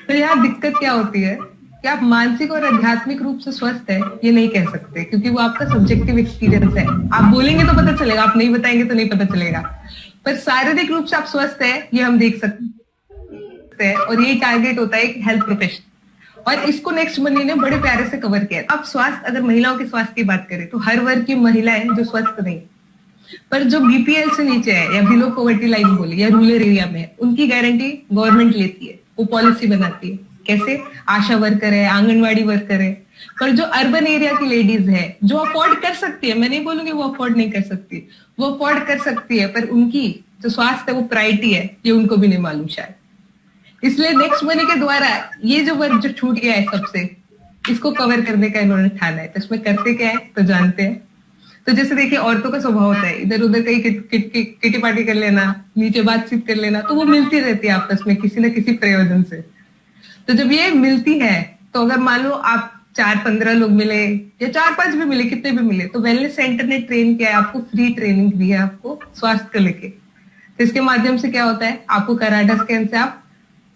तो यहाँ दिक्कत क्या होती है कि आप मानसिक और आध्यात्मिक रूप से स्वस्थ है ये नहीं कह सकते, क्योंकि वो आपका सब्जेक्टिव एक्सपीरियंस है। आप बोलेंगे तो पता चलेगा, आप नहीं बताएंगे तो नहीं पता चलेगा। पर शारीरिक रूप से आप स्वस्थ है ये हम देख सकते हैं, और यही टारगेट होता है एक हेल्थ प्रोफेशनल। और इसको नेक्स्ट मनी ने बड़े प्यारे से कवर किया। अब स्वास्थ्य, अगर महिलाओं के स्वास्थ्य की बात करें तो हर वर्ग की महिलाएं जो स्वस्थ नहीं, पर जो बीपीएल से नीचे है या बिलो पॉवर्टी लाइन बोले या रूरल एरिया में है, उनकी गारंटी गवर्नमेंट लेती है, वो पॉलिसी बनाती है। कैसे? आशा वर्कर है, आंगनवाड़ी वर्कर है, पर जो अर्बन एरिया की लेडीज है, जो अफोर्ड कर सकती है, मैं नहीं बोलूंगी वो अफोर्ड नहीं कर सकती, वो अफोर्ड कर सकती है, पर उनकी जो स्वास्थ्य है वो प्रायोरिटी है, ये उनको भी नहीं मालूम शायद। इसलिए नेक्स्ट मनी के द्वारा ये जो वर्क जो छूट गया है सबसे, इसको कवर करने का इन्होंने ठाना है। तो इसमें करते क्या है तो जानते हैं। तो जैसे देखिए, औरतों का स्वभाव होता है इधर उधर कहीं किटी पार्टी कर लेना, नीचे बातचीत कर लेना, तो वो मिलती रहती है आपस में किसी न किसी प्रयोजन से। तो जब ये मिलती है, तो अगर मान लो आप 4-15 लोग मिले या 4-5 भी मिले, कितने भी मिले, तो वेलनेस सेंटर ने ट्रेन किया है आपको, फ्री ट्रेनिंग दी है आपको स्वास्थ्य को लेके। तो इसके माध्यम से क्या होता है, आपको कराटा स्कैन से आप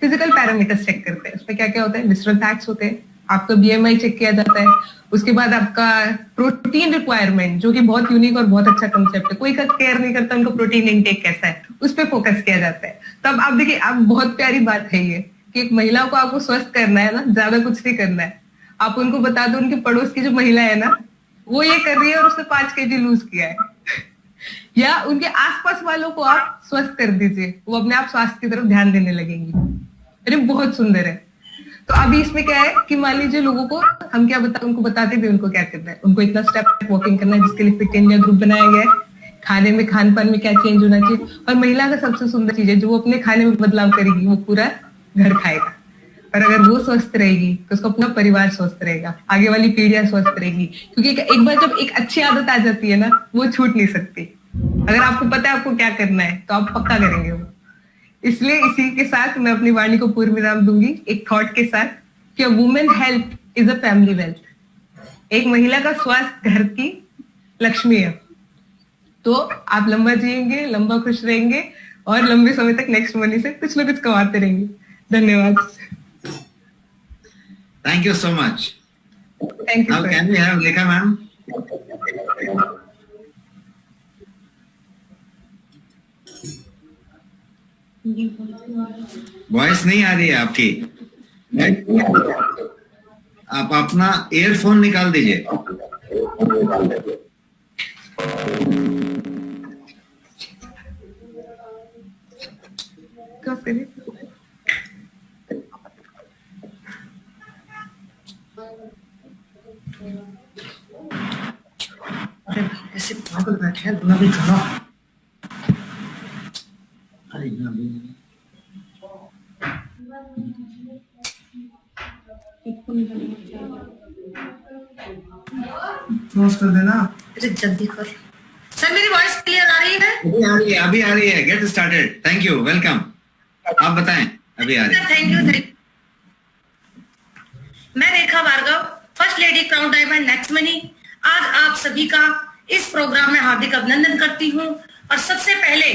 फिजिकल पैरामीटर्स चेक करते हैं। उसमें क्या क्या होता है, विसरल फैक्ट्स होते हैं, आपका BMI चेक किया जाता है, उसके बाद आपका प्रोटीन रिक्वायरमेंट, जो कि बहुत यूनिक और बहुत अच्छा कंसेप्ट है, कोई का केयर नहीं करता उनका प्रोटीन इंटेक कैसा है, उस पर फोकस किया जाता है। तब आप देखिए, आप बहुत प्यारी बात है ये कि एक महिला को आपको स्वस्थ करना है ना, ज्यादा कुछ नहीं करना है, आप उनको बता दो उनके पड़ोस की जो महिला है ना, वो ये कर रही है और उसने 5 kg लूज किया है या उनके आसपास वालों को आप स्वस्थ कर दीजिए, वो अपने आप स्वास्थ्य की तरफ ध्यान देने लगेंगी। अरे बहुत सुंदर है। तो अभी इसमें क्या है कि मान लीजिए लोगों को हम क्या उनको बताते भी उनको क्या करना है, उनको इतना स्टेप वॉकिंग करना है, जिसके लिए फिट इंडिया ग्रुप बनाया गया है। खाने में, खान पान में क्या चेंज होना चाहिए, और महिला का सबसे सुंदर चीज है, जो वो अपने खाने में बदलाव करेगी वो पूरा घर खाएगा। और अगर वो स्वस्थ रहेगी तो उसका पूरा परिवार स्वस्थ रहेगा, आगे वाली पीढ़ियां स्वस्थ रहेगी। क्योंकि एक बार जब एक अच्छी आदत आ जाती है ना, वो छूट नहीं सकती। अगर आपको पता है आपको क्या करना है तो आप पक्का करेंगे वो। इसलिए इसी के साथ मैं अपनी वाणी को पूर्ण विराम दूंगी एक थॉट के साथ कि women health is a family wealth. एक महिला का स्वास्थ्य घर की लक्ष्मी है। तो आप लंबा जिएंगे, लंबा खुश रहेंगे और लंबे समय तक नेक्स्ट मनी से कुछ ना कुछ कमाते रहेंगे। धन्यवाद। Thank you so much. Thank you. Now can we have Lekha ma'am? Voice नहीं आ रही है आपकी, आप अपना ईयरफोन निकाल दीजिए। ऐसे पागल बैठे हैं, ना भी करो। अरे ना भी क्लोज कर देना। अरे जल्दी कर सर, मेरी वॉइस क्लियर आ रही है? अभी आ रही है। Get started. Thank you, welcome. आप बताएं। अभी आ रही है। Thank you. मैं Rekha Bhargava, first lady crown diamond next money, आज आप सभी का इस प्रोग्राम में हार्दिक अभिनंदन करती हूँ। और सबसे पहले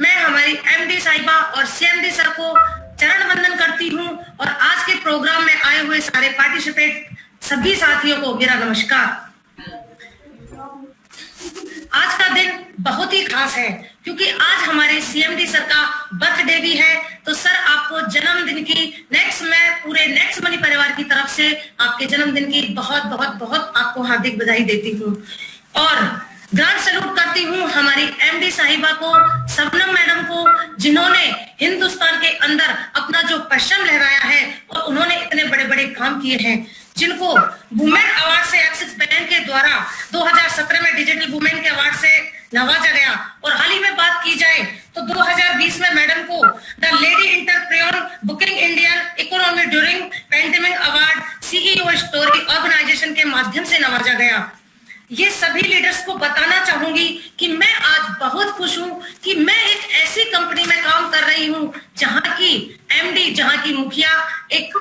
मैं हमारी MD साहिबा और CMD सर को चरण वंदन करती हूँ। और आज के प्रोग्राम में आए हुए सारे पार्टिसिपेंट सभी साथियों को मेरा नमस्कार। आज का दिन बहुत ही खास है क्योंकि आज हमारे CMD सर का बर्थडे भी है। तो सर, आपको जन्मदिन की मैं पूरे नेक्स्ट मनी परिवार की तरफ से आपके जन्मदिन की बहुत बहुत बहुत आपको हार्दिक बधाई देती हूँ। और ग्रांड सैल्यूट करती हूँ हमारी MD साहिबा को, सबनम मैडम को, जिन्होंने हिंदुस्तान के अंदर अपना जो परचम लहराया है और उन्होंने इतने बड़े बड़े काम किए हैं, जिनको वुमेन अवार्ड से एक्सिस बैंक के द्वारा 2017 में डिजिटल वुमेन के अवार्ड से नवाजा गया। और हाल ही में बात की जाए तो 2020 में मैडम को the lady entrepreneur booking Indian economy during pandemic award CEO story organisation के माध्यम से नवाजा गया। ये सभी लीडर्स को बताना चाहूंगी कि मैं आज बहुत खुश हूं कि मैं एक ऐसी कंपनी में काम कर रही हूं जहां की MD, जहां की मुखिया एक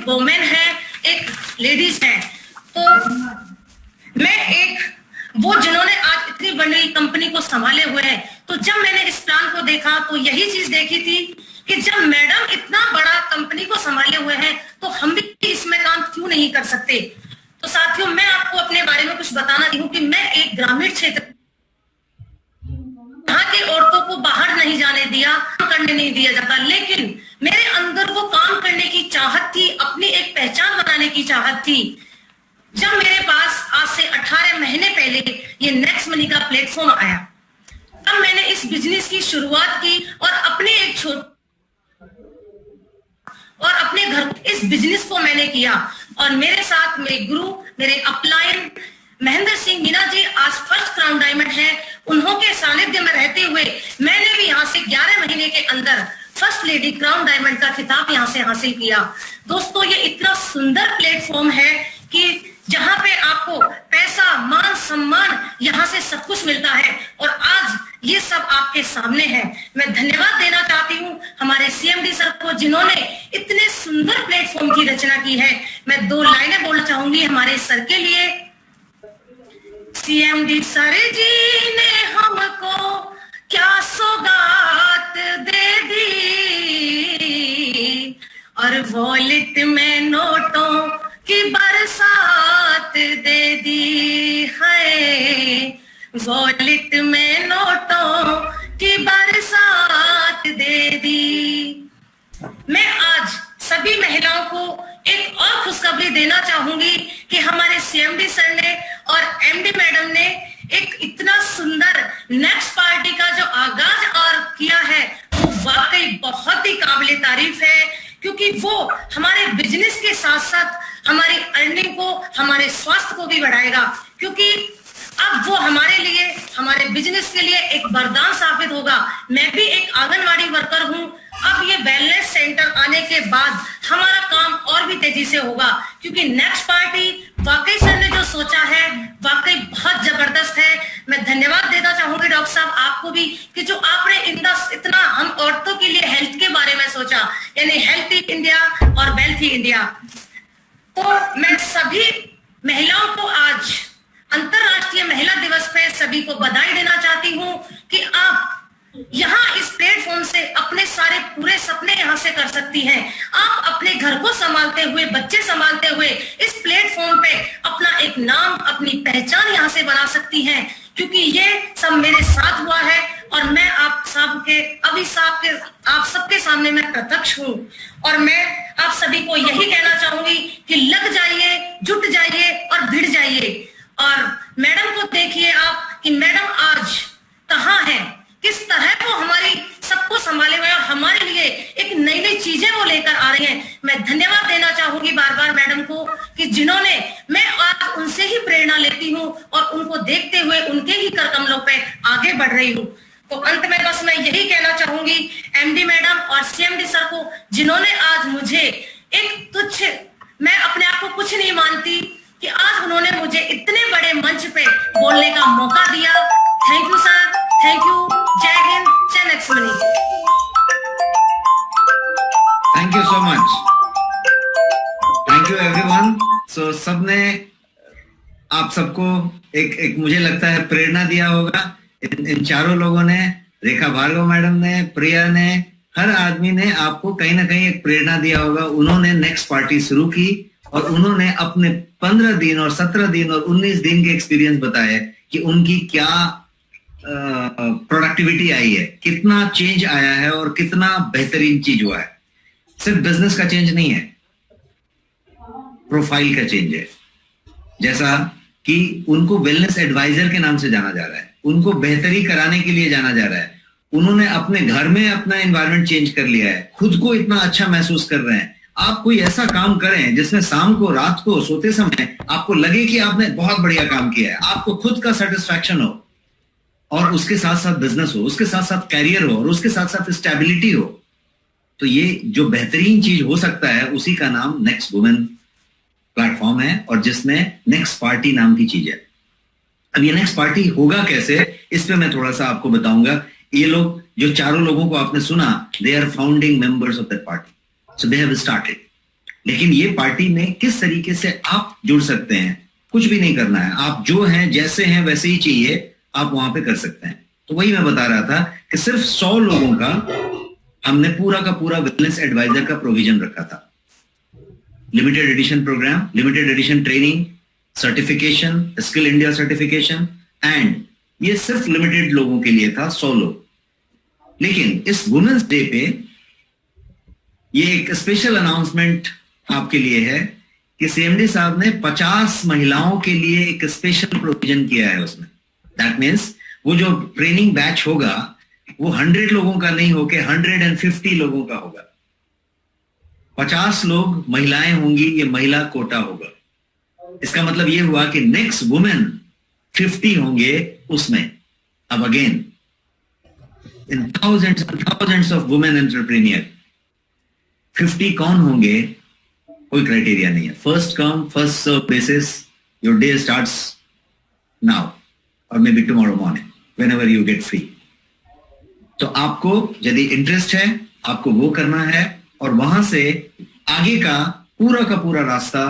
वुमेन है, एक लेडीज है। तो मैं वो जिन्होंने आज इतनी बड़ी कंपनी को संभाले हुए हैं। तो जब मैंने इस प्लान को देखा तो यही चीज देखी थी कि जब मैडम इतना बड़ा कंपनी को संभाले हुए हैं तो हम भी इसमें काम क्यों नहीं कर सकते। तो साथियों, मैं आपको अपने बारे में कुछ बताना चाहूँ कि मैं एक ग्रामीण क्षेत्र यहाँ की औरतों को बाहर नहीं जाने दिया, करने नहीं दिया जाता, लेकिन मेरे अंदर वो काम करने की चाहत थी, अपनी एक पहचान बनाने की चाहत थी। जब मेरे पास आज से 18 महीने पहले ये नेक्स्ट मनी का प्लेटफॉर्म आया, तब मैंने इस बिजनेस की शुरुआत की और अपने घर इस बिजनेस को मैंने किया। और मेरे साथ मेरे गुरु, मेरे अपलाइन महेंद्र सिंह मीना जी आज फर्स्ट क्राउन डायमंड है। उन्हों के सानिध्य में रहते हुए मैंने भी यहाँ से 11 महीने के अंदर फर्स्ट लेडी क्राउन डायमंड का खिताब यहाँ से हासिल किया। दोस्तों, ये इतना सुंदर प्लेटफॉर्म है कि जहां पे आपको पैसा, मान, सम्मान, यहाँ से सब कुछ मिलता है और आज ये सब आपके सामने है। मैं धन्यवाद देना चाहती हूँ हमारे सीएमडी सर को, जिन्होंने इतने सुंदर प्लेटफॉर्म की रचना की है। मैं 2 लाइनें बोलना चाहूंगी हमारे सर के लिए। सीएमडी सर जी ने हमको क्या सौगात दे दी और वॉलेट में नोटों की बरसात दे दी है, वॉलेट में नोटों की बरसात दे दी। मैं आज सभी महिलाओं को एक और खुशखबरी देना चाहूंगी कि हमारे सीएमडी सर ने और एमडी मैडम ने एक इतना सुंदर नेक्स्ट पार्टी का जो आगाज और किया है वो वाकई बहुत ही काबिले तारीफ है, क्योंकि वो हमारे बिजनेस के साथ साथ हमारी अर्निंग को, हमारे स्वास्थ्य को भी बढ़ाएगा। क्योंकि अब वो हमारे लिए, हमारे बिजनेस के लिए एक वरदान साबित होगा। मैं भी एक आंगनवाड़ी वर्कर हूँ। अब ये वेलनेस सेंटर आने के बाद हमारा काम और भी तेजी से होगा, क्योंकि नेक्स्ट पार्टी वाकई सर ने जो सोचा है वाकई बहुत जबरदस्त है। मैं धन्यवाद देना चाहूंगी डॉक्टर साहब आपको भी कि जो आपने इतना हम औरतों के लिए हेल्थ के बारे में सोचा, यानी हेल्थी इंडिया और वेल्थी इंडिया। तो मैं सभी महिलाओं को आज अंतरराष्ट्रीय महिला दिवस पे सभी को बधाई देना चाहती हूँ कि आप यहाँ इस प्लेटफॉर्म से अपने सारे पूरे सपने यहाँ से कर सकती हैं। आप अपने घर को संभालते हुए, बच्चे संभालते हुए इस प्लेटफॉर्म पे अपना एक नाम, अपनी पहचान यहाँ से बना सकती हैं, क्योंकि ये सब मेरे साथ हुआ है और मैं आप सबके सामने मैं प्रत्यक्ष हूँ। और मैं आप सभी को यही कहना चाहूंगी कि लग जाइए, जुट जाइए और भिड़ जाइए। और मैडम को देखिए आप कि मैडम आज कहाँ है, किस तरह वो हमारी सबको संभाले हुए और हमारे लिए एक नई नई चीजें वो लेकर आ रही हैं। मैं धन्यवाद देना चाहूंगी बार बार मैडम को कि जिन्होंने, मैं आज उनसे ही प्रेरणा लेती हूँ और उनको देखते हुए उनके ही कर कमलों पे आगे बढ़ रही हूँ। तो अंत में बस मैं यही कहना चाहूंगी एमडी मैडम और सीएमडी सर को, जिन्होंने आज मुझे एक तुच्छ, मैं अपने आप को कुछ नहीं मानती कि आज उन्होंने मुझे इतने बड़े मंच पे बोलने का मौका दिया। Thank you sir, thank you. जय हिंद, जय Lakshmani. Thank you so much, thank you everyone. So सबने आप सबको एक मुझे लगता है प्रेरणा दिया होगा। इन चारों लोगों ने, रेखा भार्गव मैडम ने, प्रिया ने, हर आदमी ने आपको कहीं ना कहीं एक प्रेरणा दिया होगा। उन्होंने नेक्स्ट पार्टी शुरू की और उन्होंने अपने 15 दिन और 17 दिन और 19 दिन के एक्सपीरियंस बताए कि उनकी क्या प्रोडक्टिविटी आई है, कितना चेंज आया है और कितना बेहतरीन चीज हुआ है। सिर्फ बिजनेस का चेंज नहीं है, प्रोफाइल का चेंज है। जैसा कि उनको वेलनेस एडवाइजर के नाम से जाना जा रहा है, उनको बेहतरी कराने के लिए जाना जा रहा है। उन्होंने अपने घर में अपना एनवायरनमेंट चेंज कर लिया है, खुद को इतना अच्छा महसूस कर रहे हैं। आप कोई ऐसा काम करें जिसमें शाम को, रात को सोते समय आपको लगे कि आपने बहुत बढ़िया काम किया है, आपको खुद का सेटिस्फैक्शन हो और उसके साथ साथ बिजनेस हो, उसके साथ साथ कैरियर हो और उसके साथ साथ स्टेबिलिटी हो। तो ये जो बेहतरीन चीज हो सकता है उसी का नाम नेक्स्ट वुमेन प्लेटफॉर्म है और जिसमें नेक्स्ट पार्टी नाम की चीज है। अब ये नेक्स्ट पार्टी होगा कैसे, इस पे मैं थोड़ा सा आपको बताऊंगा। ये लोग, जो चारों लोगों को आपने सुना, they are founding members of that party, so they have started. लेकिन ये पार्टी में किस तरीके से आप जुड़ सकते हैं, कुछ भी नहीं करना है, आप जो हैं जैसे हैं वैसे ही चाहिए, आप वहां पे कर सकते हैं। तो वही मैं बता रहा था कि सिर्फ 100 लोगों का हमने पूरा का पूरा वेलनेस एडवाइजर का प्रोविजन रखा था। Limited edition programme, limited edition training, certification, skill India certification, and ये सिर्फ लिमिटेड लोगों के लिए था, 100 लोग। लेकिन इस वुमेन्स डे पे ये एक स्पेशल अनाउंसमेंट आपके लिए है कि सीएमडी साहब ने 50 महिलाओं के लिए एक स्पेशल प्रोविजन किया है उसमें। दैट मीन्स वो जो ट्रेनिंग बैच होगा वो 100 लोगों का नहीं होके 150 लोगों का होगा। 50 लोग महिलाएं होंगी, ये महिला कोटा होगा। इसका मतलब ये हुआ कि नेक्स्ट वुमेन 50 होंगे उसमें। अब again in thousands of women entrepreneur 50 कौन होंगे, कोई क्राइटेरिया नहीं है। First come first serve basis, your day starts now और may be tomorrow morning, whenever you get free. तो आपको यदि इंटरेस्ट है, आपको वो करना है, और वहां से आगे का पूरा रास्ता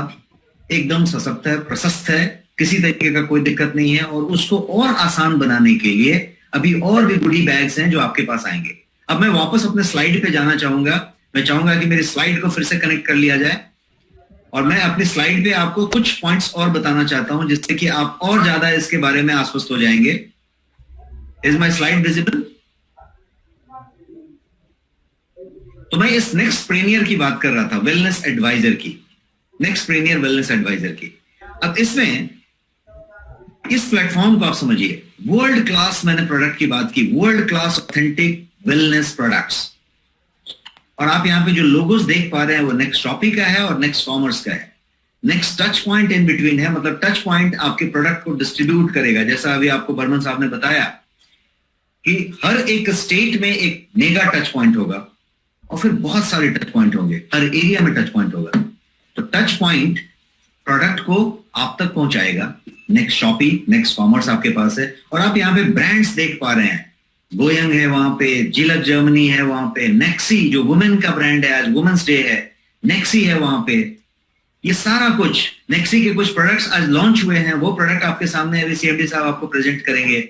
एकदम सशक्त है, प्रशस्त है, किसी तरीके का कोई दिक्कत नहीं है। और उसको और आसान बनाने के लिए अभी और भी गुडी बैग्स हैं जो आपके पास आएंगे। अब मैं वापस अपने स्लाइड पे जाना चाहूंगा। मैं चाहूंगा कि मेरी स्लाइड को फिर से कनेक्ट कर लिया जाए, और मैं अपनी स्लाइड पे आपको कुछ पॉइंट्स और बताना चाहता हूं जिससे कि आप और ज्यादा इसके बारे में आश्वस्त हो जाएंगे। Is my slide visible? तो मैं इस नेक्स्ट प्रेनियर की बात कर रहा था, वेलनेस एडवाइजर की, नेक्स्ट प्रेनियर वेलनेस एडवाइजर की। अब इसमें इस प्लेटफॉर्म को आप समझिए, वर्ल्ड क्लास, मैंने प्रोडक्ट की बात की, world class authentic wellness products. और आप यहां पे जो लोगोस देख पा रहे हैं वो नेक्स्ट शॉपी का है और नेक्स्ट कॉमर्स का है। Next touch point in between है, मतलब टच पॉइंट आपके प्रोडक्ट को डिस्ट्रीब्यूट करेगा। जैसा अभी आपको बर्मन साहब ने बताया कि हर एक स्टेट में एक मेगा टच पॉइंट होगा और फिर बहुत सारे टच पॉइंट होंगे, हर एरिया में टच पॉइंट होगा। तो टच पॉइंट प्रोडक्ट को आप तक पहुंचाएगा। नेक्स्ट शॉपी, नेक्स्ट कॉमर्स आपके पास है, और आप यहाँ पे ब्रांड्स देख पा रहे हैं। गोयंग है वहां पे, जिलक जर्मनी है वहां पे, नेक्सी जो वुमेन का ब्रांड है, आज वुमेन्स डे है, नेक्सी है वहां पे। ये सारा कुछ, नेक्सी के कुछ प्रोडक्ट्स आज लॉन्च हुए हैं, वो प्रोडक्ट आपके सामने अभी सीएमडी साहब आपको प्रेजेंट करेंगे।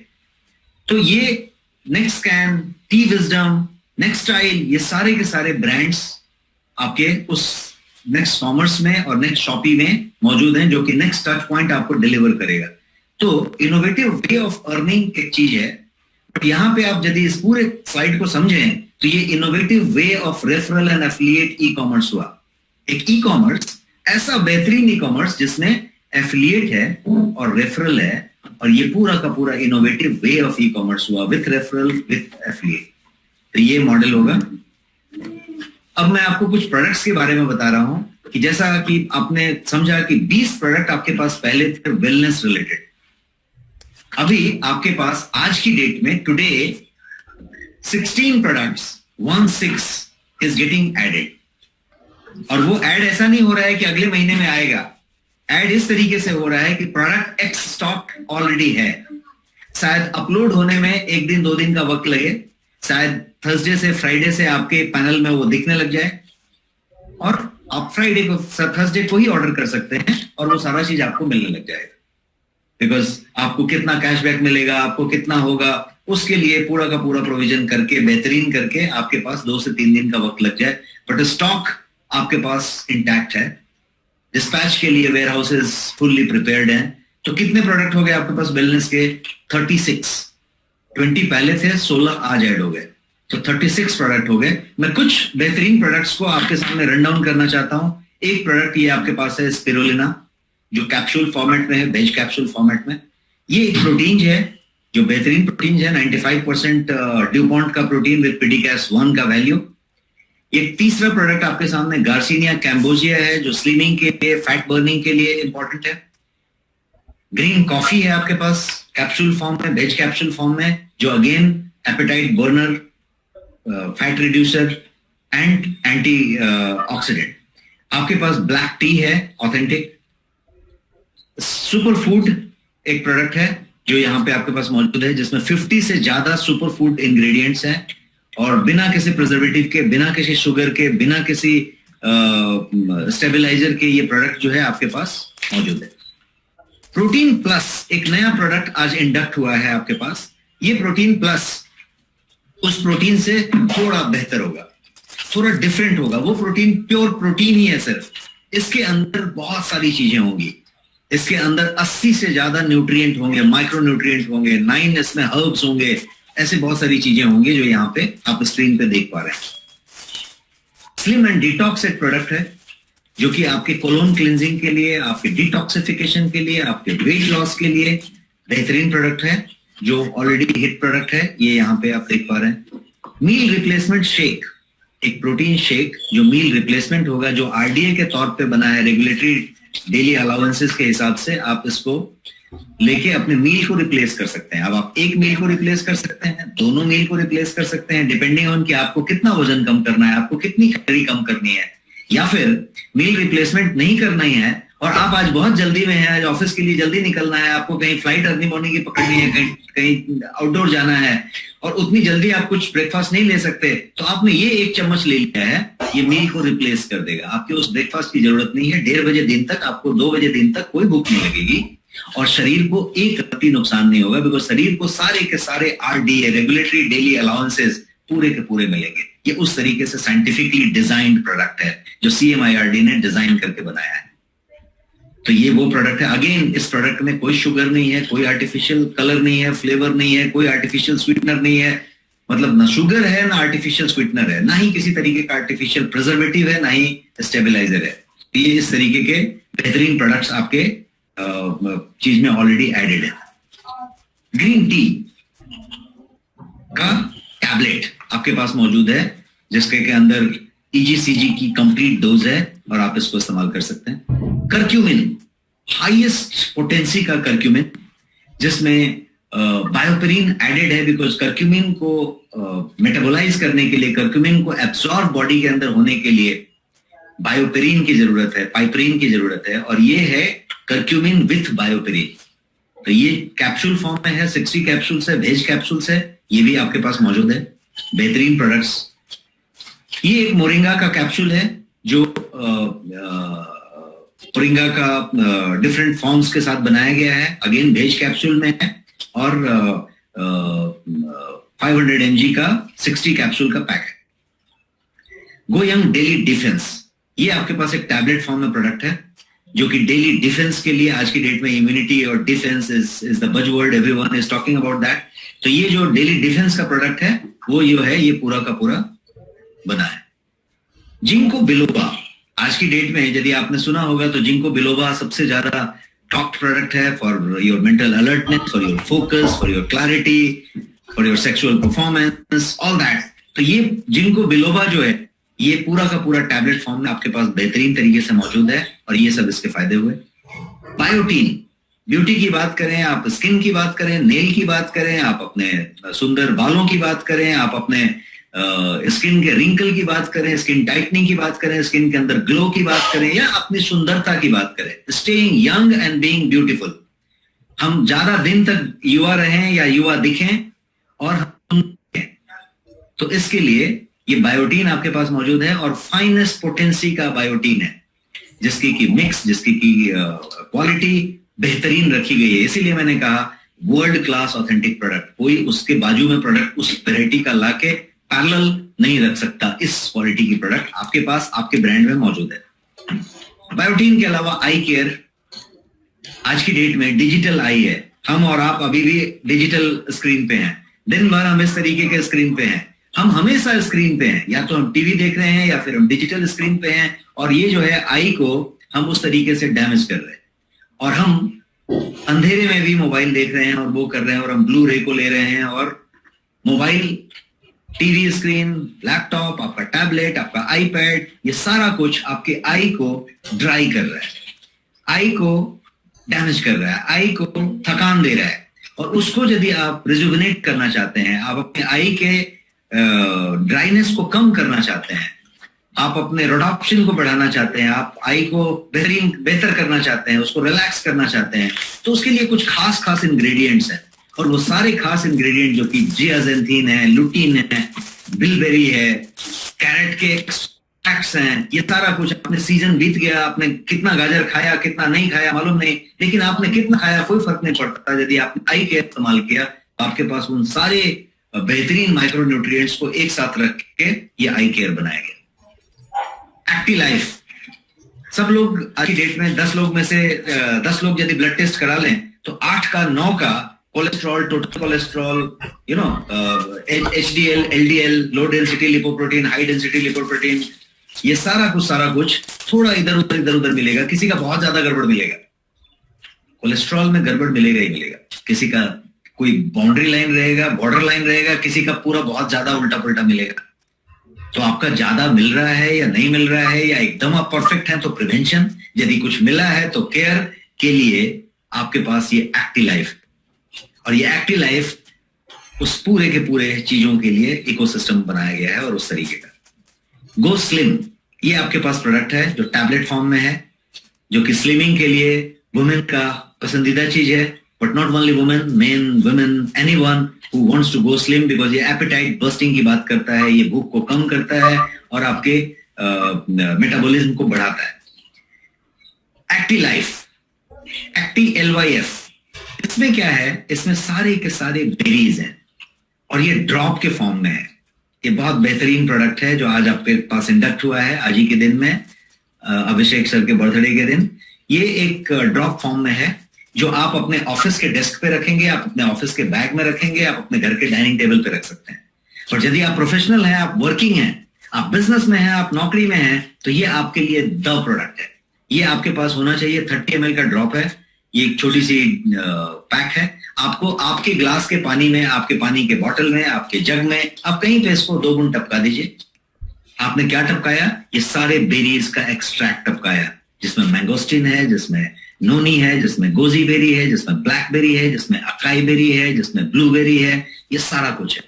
तो ये next scan, T wisdom, next style, ये सारे के सारे ब्रांड्स आपके उस नेक्स्ट कॉमर्स में और नेक्स्ट शॉपी में मौजूद हैं, जो कि नेक्स्ट टच पॉइंट आपको डिलीवर करेगा। तो इनोवेटिव वे ऑफ अर्निंग एक चीज है, बट यहां पे आप यदि इस पूरे स्लाइड को समझें तो ये innovative way of referral and affiliate e commerce हुआ। एक ई कॉमर्स, ऐसा बेहतरीन ई कॉमर्स जिसमें एफिलिएट है और रेफरल है, और ये पूरा का पूरा innovative way of e commerce हुआ, विथ रेफरल विथ एफिलिएट। तो ये मॉडल होगा। अब मैं आपको कुछ प्रोडक्ट्स के बारे में बता रहा हूं कि जैसा कि आपने समझा कि 20 प्रोडक्ट आपके पास पहले थे वेलनेस रिलेटेड। अभी आपके पास आज की डेट में today 16 products, 16 is getting added. और वो ऐड ऐसा नहीं हो रहा है कि अगले महीने में आएगा। ऐड इस तरीके से हो रहा है कि प्रोडक्ट एक्स स्टॉक ऑलरेडी है, शायद अपलोड होने में 1 दिन 2 दिन का वक्त लगे, शायद थर्सडे से फ्राइडे से आपके पैनल में वो दिखने लग जाए, और आप फ्राइडे को, थर्सडे को ही ऑर्डर कर सकते हैं और वो सारा चीज आपको मिलने लग जाएगा। बिकॉज आपको कितना कैशबैक मिलेगा, आपको कितना होगा, उसके लिए पूरा का पूरा प्रोविजन करके, बेहतरीन करके आपके पास 2 से 3 दिन का वक्त लग जाए, बट स्टॉक आपके पास इंटैक्ट है। डिस्पैच के लिए वेयर हाउसेस फुल्ली प्रिपेयर्ड हैं। तो कितने प्रोडक्ट हो गए आपके पास वेलनेस के? 36। 20 पहले थे, 16 आज ऐड हो गए, तो 36 प्रोडक्ट हो गए। मैं कुछ बेहतरीन प्रोडक्ट्स को आपके सामने रन डाउन करना चाहता हूं। एक प्रोडक्ट ये आपके पास है स्पिरुलिना, जो कैप्सूल फॉर्मेट में है, वेज कैप्सूल फॉर्मेट में। ये एक प्रोटीन है जो बेहतरीन प्रोटीन है, 95% ड्यूपॉन्ट का प्रोटीन विद पीडीकैस 1 का वैल्यू। एक तीसरा प्रोडक्ट आपके सामने गार्सिनिया कैम्बोजिया है, जो स्लिमिंग के लिए, फैट बर्निंग के लिए इंपॉर्टेंट है। ग्रीन कॉफी है आपके पास कैप्सूल फॉर्म में, वेज कैप्सूल फॉर्म में, जो again appetite burner, fat reducer and anti oxidant. आपके पास ब्लैक टी है ऑथेंटिक। सुपर फूड एक प्रोडक्ट है जो यहाँ पे आपके पास मौजूद है, जिसमें 50 से ज्यादा सुपर फूड इंग्रेडिएंट्स हैं, और बिना किसी प्रिजर्वेटिव के, बिना किसी शुगर के, बिना किसी स्टेबलाइजर के ये प्रोडक्ट जो है आपके पास मौजूद है। प्रोटीन प्लस एक नया प्रोडक्ट आज इंडक्ट हुआ है आपके पास। ये प्रोटीन प्लस उस प्रोटीन से थोड़ा बेहतर होगा, थोड़ा डिफरेंट होगा। वो प्रोटीन प्योर प्रोटीन ही है सिर्फ, इसके अंदर बहुत सारी चीजें होंगी। इसके अंदर 80 से ज्यादा न्यूट्रिएंट होंगे, माइक्रो न्यूट्रिएंट होंगे, 9 इसमें हर्ब्स होंगे, ऐसे बहुत सारी चीजें होंगी जो यहाँ पे आप स्क्रीन पे देख पा रहे हैं। स्लिम एंड डिटॉक्स एक प्रोडक्ट है जो कि आपके कोलोन क्लिंजिंग के लिए, आपके डिटॉक्सिफिकेशन के लिए, आपके वेट लॉस के लिए बेहतरीन प्रोडक्ट है, जो ऑलरेडी हिट प्रोडक्ट है। ये यहाँ पे आप देख पा रहे हैं। मील रिप्लेसमेंट शेक, एक प्रोटीन शेक जो मील रिप्लेसमेंट होगा, जो आरडीए के तौर पे बना है, रेगुलेटरी डेली अलाउंसेस के हिसाब से आप इसको लेके अपने मील को रिप्लेस कर सकते हैं। अब आप एक मील को रिप्लेस कर सकते हैं, दोनों मील को रिप्लेस कर सकते हैं, डिपेंडिंग ऑन कि आपको कितना वजन कम करना है, आपको कितनी कैलोरी कम करनी है, या फिर मील रिप्लेसमेंट नहीं करना ही है और आप आज बहुत जल्दी में हैं, आज ऑफिस के लिए जल्दी निकलना है, आपको कहीं फ्लाइट अर्ली मॉर्निंग की पकड़नी है, कहीं आउटडोर जाना है और उतनी जल्दी आप कुछ ब्रेकफास्ट नहीं ले सकते, तो आपने ये 1 चम्मच ले लिया है, ये मील को रिप्लेस कर देगा। आपकी उस ब्रेकफास्ट की जरूरत नहीं है। 1:30 बजे दिन तक आपको 2 बजे दिन तक कोई भूख नहीं लगेगी और शरीर को एक रत्ती नुकसान नहीं होगा, बिकॉज शरीर को सारे के सारे आरडीए, रेगुलेटरी डेली अलाउंसेस पूरे के पूरे मिलेंगे। ये उस तरीके से साइंटिफिकली डिजाइंड प्रोडक्ट है जो CMIRD ने डिजाइन करके बनाया है। तो ये वो प्रोडक्ट है। अगेन, इस प्रोडक्ट में कोई शुगर नहीं है, कोई आर्टिफिशियल कलर नहीं है, फ्लेवर नहीं है, कोई आर्टिफिशियल स्वीटनर नहीं है, मतलब ना शुगर है ना आर्टिफिशियल स्वीटनर है, ना ही किसी तरीके का आर्टिफिशियल प्रिजर्वेटिव है, ना ही स्टेबलाइजर है। ये इस तरीके के बेहतरीन प्रोडक्ट्स आपके चीज में ऑलरेडी एडेड है। ग्रीन टी का टैबलेट आपके पास मौजूद है जिसके के अंदर EGCG की कंप्लीट डोज है और आप इसको इस्तेमाल कर सकते हैं। कर्क्यूमिन, हाईएस्ट पोटेंसी का कर्क्यूमिन, जिसमें बायोपेरिन एडेड है, बिकॉज कर्क्यूमिन को मेटाबोलाइज करने के लिए, कर्क्यूमिन को एब्सॉर्ब बॉडी के अंदर होने के लिए बायोपेरिन की जरूरत है, पाइपरीन की जरूरत है, और ये है कर्क्यूमिन विथ बायोपेरिन। तो ये कैप्सूल फॉर्म में है, 60 कैप्सूल्स है, वेज कैप्सूल्स है, ये भी आपके पास मौजूद है। बेहतरीन प्रोडक्ट्स। ये एक मोरिंगा का कैप्सूल है जो मोरिंगा का डिफरेंट फॉर्म्स के साथ बनाया गया है। अगेन वेज कैप्सूल में है और 500 mg का 60 कैप्सूल का पैक है। गो यंग डेली डिफेंस, ये आपके पास एक टैबलेट फॉर्म में प्रोडक्ट है जो कि डेली डिफेंस के लिए, आज की डेट में इम्यूनिटी और defence is the buzzword, everyone is talking about that. तो ये जो डेली डिफेंस का प्रोडक्ट है वो जो है ये पूरा का पूरा बना है। जिंको बिलोबा, आज की डेट में यदि आपने सुना होगा तो जिंको बिलोबा सबसे ज्यादा टॉप प्रोडक्ट है for your mental alertness, for your focus, for your clarity, for your sexual performance, all that. तो ये जिंको बिलोबा जो है ये पूरा का पूरा टैबलेट फॉर्म में आपके पास बेहतरीन तरीके से मौजूद है और ये सब इसके फायदे हुए। बायोटीन, ब्यूटी की बात करें, आप स्किन की बात करें, नेल की बात करें, आप अपने सुंदर बालों की बात करें, आप अपने स्किन के रिंकल की बात करें, स्किन टाइटनिंग की बात करें, स्किन के अंदर ग्लो की बात करें, या अपनी सुंदरता की बात करें, staying young and being beautiful, हम ज्यादा दिन तक युवा रहें या युवा दिखें और हम, तो इसके लिए ये बायोटीन आपके पास मौजूद है और फाइनेस्ट पोटेंसी का बायोटीन है जिसकी की मिक्स, जिसकी की क्वालिटी बेहतरीन रखी गई है। इसीलिए मैंने कहा वर्ल्ड क्लास ऑथेंटिक प्रोडक्ट, कोई उसके बाजू में प्रोडक्ट उस वेराइटी का लाके पैरेलल नहीं रख सकता। इस क्वालिटी की प्रोडक्ट आपके पास आपके ब्रांड में मौजूद है। बायोटीन के अलावा आई केयर, आज की डेट में डिजिटल आई है, हम और आप अभी भी डिजिटल स्क्रीन पे हैं, दिन भर हम इस तरीके के स्क्रीन पे हैं, हम हमेशा स्क्रीन पे हैं, या तो हम टीवी देख रहे हैं या फिर हम डिजिटल स्क्रीन पे हैं, और ये जो है आई को हम उस तरीके से डैमेज कर रहे हैं और हम अंधेरे में भी मोबाइल देख रहे हैं और वो कर रहे हैं, और हम ब्लू रे को ले रहे हैं, और मोबाइल, टीवी स्क्रीन, लैपटॉप, आपका टैबलेट, आपका आईपैड, ये सारा कुछ आपके आई को ड्राई कर रहा है, आई को डैमेज कर रहा है, आई को थकान दे रहा है। और उसको यदि आप रिजुविनेट करना चाहते हैं, आप अपने आई के ड्राइनेस को कम करना चाहते हैं, आप अपने रोडॉप्शन को बढ़ाना चाहते हैं, आप आई को बेहतर करना चाहते हैं, उसको रिलैक्स करना चाहते हैं, तो उसके लिए कुछ खास इंग्रेडिएंट्स हैं। और वो सारे खास इंग्रेडिएंट जो कि जियाजेंथिन है, लुटीन है, बिलबेरी है, कैरेट के एक्सट्रैक्ट्स हैं, ये सारा कुछ। अपने सीजन बीत गया, आपने कितना गाजर खाया कितना नहीं खाया मालूम नहीं, लेकिन आपने कितना खाया कोई फर्क नहीं पड़ता। यदि आपने आई केयर इस्तेमाल किया तो आपके पास उन सारे बेहतरीन माइक्रो न्यूट्रिएंट्स को एक साथ रख के ये आई केयर बनाया गया। एक्टिव लाइफ, सब लोग आज की डेट में 10 लोग में से 10 लोग यदि ब्लड टेस्ट करा लें तो 8 का 9 का cholesterol, total cholesterol, HDL, LDL, low density lipoprotein, high density lipoprotein, ये सारा कुछ थोड़ा इधर उधर मिलेगा। किसी का बहुत ज्यादा गड़बड़ मिलेगा, कोलेस्ट्रॉल में गड़बड़ मिलेगा ही मिलेगा, किसी का कोई बाउंड्री लाइन रहेगा, बॉर्डर लाइन रहेगा, किसी का पूरा बहुत ज्यादा उल्टा पुल्टा मिलेगा। तो आपका ज्यादा मिल रहा है या नहीं मिल रहा है, या एकदम आप परफेक्ट हैं तो प्रिवेंशन, यदि कुछ मिला है तो केयर के लिए आपके पास ये एक्टिव लाइफ, और ये एक्टिव लाइफ उस पूरे के पूरे चीजों के लिए इकोसिस्टम बनाया गया है और उस तरीके का। गो स्लिम, ये आपके पास प्रोडक्ट है जो टैबलेट फॉर्म में है, जो कि स्लिमिंग के लिए वुमेन का पसंदीदा चीज है, but not only women, men, women, anyone who wants to go slim, because ये एपेटाइट बर्स्टिंग की बात करता है, ये भूख को कम करता है और आपके मेटाबॉलिज्म को बढ़ाता है। एक्टिव लाइफ, एक्टिव LYF, इसमें क्या है, इसमें सारे के सारे बेरीज हैं और ये ड्रॉप के फॉर्म में है। ये बहुत बेहतरीन प्रोडक्ट है जो आज आपके पास इंडक्ट हुआ है आज ही के दिन में, अभिषेक सर के बर्थडे के दिन। ये एक ड्रॉप फॉर्म में है जो आप अपने ऑफिस के डेस्क पे रखेंगे, आप अपने ऑफिस के बैग में रखेंगे, आप अपने घर के डाइनिंग टेबल पे रख सकते हैं। और यदि आप प्रोफेशनल हैं, आप वर्किंग हैं, आप बिजनेस में हैं, आप नौकरी में हैं, तो ये आपके लिए द प्रोडक्ट है। ये आपके पास होना चाहिए। 30 ml का ड्रॉप है, ये एक छोटी सी पैक है। आपको आपके ग्लास के पानी में, आपके पानी के बोतल में, आपके जग में, आप कहीं पे इसको 2 बूंद टपका दीजिए। आपने क्या टपकाया? ये सारे बेरीज का एक्सट्रैक्ट टपकाया, जिसमें मैंगोस्टिन है, जिसमें नोनी है, जिसमें गोजी बेरी है, जिसमें ब्लैकबेरी है, जिसमें अकाई बेरी है, जिसमें ब्लूबेरी है, ये सारा कुछ है।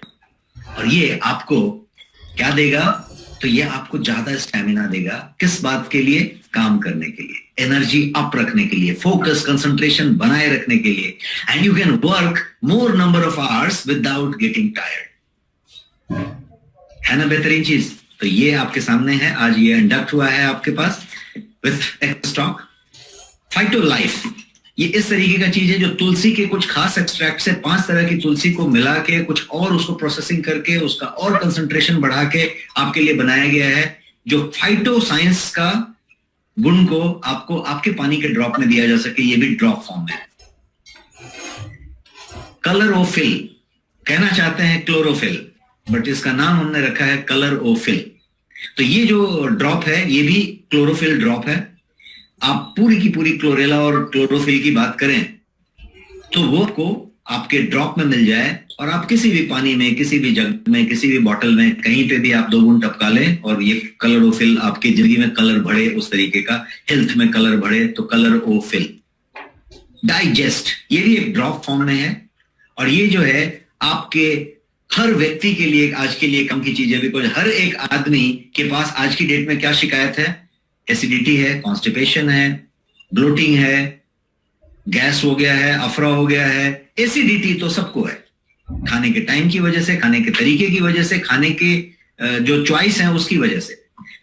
और ये आपको क्या देगा? तो ये आपको ज्यादा स्टैमिना देगा। किस बात के लिए? काम करने के लिए, एनर्जी अप रखने के लिए, फोकस, कंसंट्रेशन बनाए रखने के लिए, and you can work more number of hours without getting tired. है ना बेहतरीन चीज? तो ये आपके सामने है, आज ये इंडक्ट हुआ है आपके पास विथ स्टॉक। फाइटो लाइफ, ये इस तरीके का चीज है जो तुलसी के कुछ खास एक्सट्रैक्ट से 5 तरह की तुलसी को मिला के कुछ और उसको प्रोसेसिंग करके उसका और कंसंट्रेशन बढ़ा के आपके लिए बनाया गया है, जो फाइटो साइंस का गुण को आपको आपके पानी के ड्रॉप में दिया जा सके। ये भी ड्रॉप फॉर्म में। कलरोफिल, कहना चाहते हैं क्लोरोफिल, बट इसका नाम हमने रखा है कलरोफिल। तो ये जो ड्रॉप है ये भी क्लोरोफिल ड्रॉप है। आप पूरी की पूरी क्लोरेला और क्लोरोफिल की बात करें तो वो को आपके ड्रॉप में मिल जाए, और आप किसी भी पानी में, किसी भी जग में, किसी भी बॉटल में, कहीं पे भी आप 2 बूंद टपका लें और ये कलरोफिल आपकी जिंदगी में कलर बढ़े, उस तरीके का हेल्थ में कलर बढ़े, तो कलरोफिल। डाइजेस्ट, ये भी एक ड्रॉप फॉर्म में है, और ये जो है आपके हर व्यक्ति के लिए आज के लिए कम की चीज है, बिकॉज हर एक आदमी के पास आज की डेट में क्या शिकायत है? एसिडिटी है, कॉन्स्टिपेशन है, ब्लोटिंग है, गैस हो गया है, अफरा हो गया है। एसिडिटी तो सबको है, खाने के टाइम की वजह से, खाने के तरीके की वजह से, खाने के जो चॉइस है उसकी वजह से।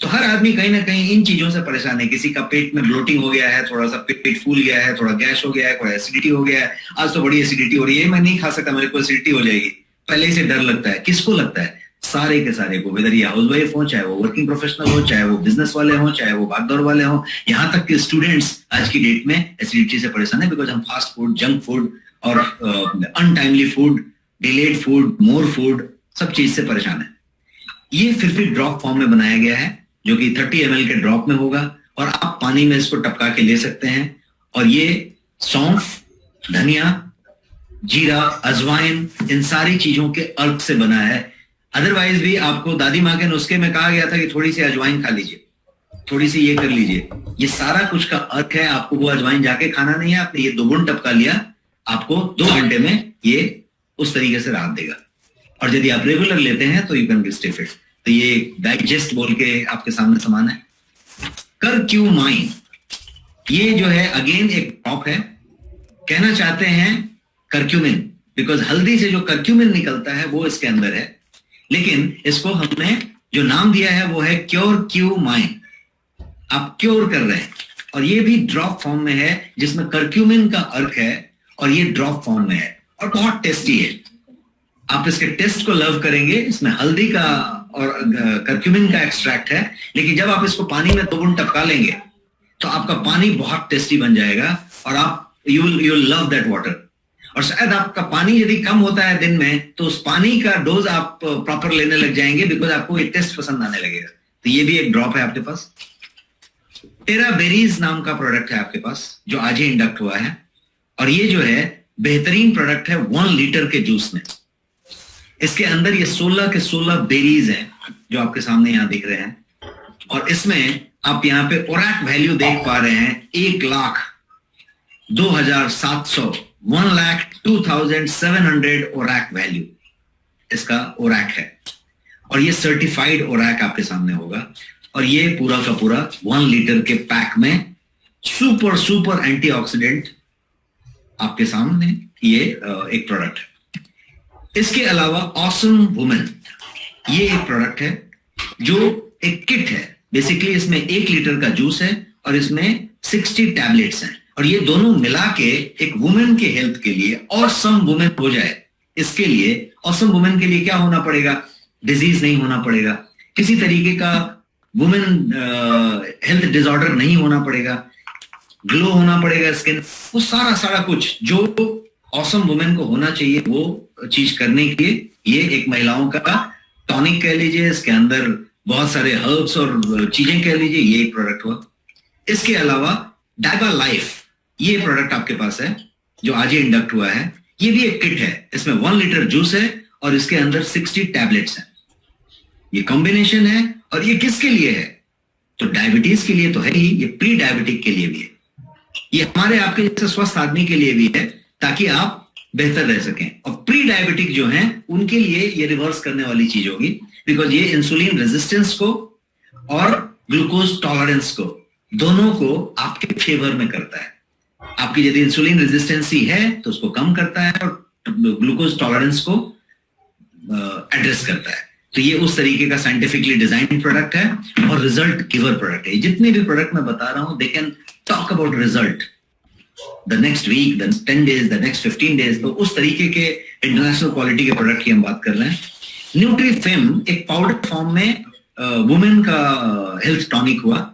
तो हर आदमी कहीं ना कहीं इन चीजों से परेशान है। किसी का पेट में ब्लोटिंग हो गया है, थोड़ा सा पेट फूल गया है, थोड़ा गैस हो गया है, थोड़ा एसिडिटी हो गया है। आज तो बड़ी एसिडिटी हो रही है, मैं नहीं खा सकता, मेरे को एसिडिटी हो जाएगी। पहले ही से डर लगता है। किसको लगता है? सारे के सारे को, वेदर ये हाउसवाइफ हो, चाहे वो वर्किंग प्रोफेशनल हो, चाहे वो बिजनेस वाले हो, चाहे वो भागदौड़ वाले हो, यहाँ तक कि स्टूडेंट्स आज की डेट में एसिडिटी से परेशान है, बिकॉज हम फास्ट फूड, जंक फूड और untimely food, delayed food, more food, सब चीज से परेशान है। ये फिर ड्रॉप फॉर्म में बनाया गया है, जो कि 30 ml के ड्रॉप में होगा, और आप पानी में इसको टपका के ले सकते हैं। और ये सौंफ, धनिया, जीरा, अजवाइन, इन सारी चीजों के अर्क से बना है। अदरवाइज भी आपको दादी माँ के नुस्खे में कहा गया था कि थोड़ी सी अजवाइन खा लीजिए, थोड़ी सी ये कर लीजिए। ये सारा कुछ का अर्क है। आपको वो अजवाइन जाके खाना नहीं है, आपने ये 2 बूंद टपका लिया, आपको 2 घंटे में ये उस तरीके से राहत देगा। और यदि आप रेगुलर लेते हैं तो you can be stay fit. तो ये डाइजेस्ट बोल के आपके सामने सामान है। करक्यूमाइन, ये जो है अगेन एक ड्रॉप है। कहना चाहते हैं करक्यूमिन, बिकॉज हल्दी से जो करक्यूमिन निकलता है वो इसके अंदर है, लेकिन इसको हमने जो नाम दिया है वो है क्योरक्यूमाइन। आप क्योर कर रहे हैं, और ये भी ड्रॉप फॉर्म में है, जिसमें करक्यूमिन का अर्क है, और ये ड्रॉप फॉर्म में है और बहुत टेस्टी है। आप इसके टेस्ट को लव करेंगे। इसमें हल्दी का और करक्यूमिन का एक्सट्रैक्ट है, लेकिन जब आप इसको पानी में 2 बूंद टपका लेंगे तो आपका पानी बहुत टेस्टी बन जाएगा, और आप you will love that water. और शायद आपका पानी यदि कम होता है दिन में, तो उस पानी का डोज आप प्रॉपर लेने लग जाएंगे, बिकॉज आपको ये टेस्ट पसंद आने लगेगा। तो ये भी एक ड्रॉप है आपके पास। टेरा बेरीज नाम का प्रोडक्ट है आपके पास, जो आज ही इंडक्ट हुआ है, और ये जो है बेहतरीन प्रोडक्ट है 1 लीटर के जूस में। इसके अंदर ये 16 के 16 बेरीज हैं जो आपके सामने यहाँ दिख रहे हैं, और इसमें आप यहाँ पे ओरैक वैल्यू देख पा रहे हैं 1,02,700 1,02,700 ओरैक वैल्यू इसका ओरैक है, और ये सर्टिफाइड ओरैक आपके सामने होगा, और ये पूरा का पूरा 1 लीटर के पैक में सुपर एंटीऑक्सीडेंट आपके सामने ये एक प्रोडक्ट है। इसके अलावा ऑसम वुमेन, ये एक प्रोडक्ट है जो एक किट है। बेसिकली इसमें 1 लीटर का जूस है और इसमें 60 टैबलेट्स हैं, और ये दोनों मिला के एक वुमेन के हेल्थ के लिए ऑसम वुमेन हो जाए। इसके लिए ऑसम वुमेन के लिए क्या होना पड़ेगा? डिजीज नहीं होना पड़ेगा, किसी तरीके का वुमेन हेल्थ डिसऑर्डर नहीं होना पड़ेगा, ग्लो होना पड़ेगा स्किन, वो सारा कुछ जो ऑसम वुमेन को होना चाहिए वो चीज करने के लिए ये एक महिलाओं का टॉनिक कह लीजिए, इसके अंदर बहुत सारे हर्ब्स और चीजें कह लीजिए, ये एक प्रोडक्ट हुआ। इसके अलावा डाइबा लाइफ, ये प्रोडक्ट आपके पास है जो आज ही इंडक्ट हुआ है, ये भी एक किट है। इसमें 1 लीटर जूस है और इसके अंदर 60 टैबलेट्स हैं। ये कॉम्बिनेशन है, और ये किसके लिए है? तो डायबिटीज के लिए तो है ही, ये प्री डायबिटिक के लिए भी है, ये हमारे आपके जैसे स्वस्थ आदमी के लिए भी है ताकि आप बेहतर रह सकें। और प्री डायबिटिक जो हैं उनके लिए ये रिवर्स करने वाली चीज होगी, बिकॉज ये इंसुलिन रेजिस्टेंस को और ग्लूकोज टॉलरेंस को दोनों को आपके फेवर में करता है। आपकी यदि इंसुलिन रेजिस्टेंसी है तो उसको कम करता है और ग्लूकोज टॉलरेंस को एड्रेस करता है। तो ये उस तरीके का साइंटिफिकली डिजाइन प्रोडक्ट है और रिजल्ट गिवर प्रोडक्ट है। जितने भी प्रोडक्ट मैं बता रहा हूं, they can talk about result the next week, the 10 days, the next 15 days। तो उस तरीके के इंटरनेशनल क्वालिटी के प्रोडक्ट की हम बात कर रहे हैं। न्यूट्रीफिम एक पाउडर फॉर्म में वुमेन का हेल्थ टॉनिक हुआ,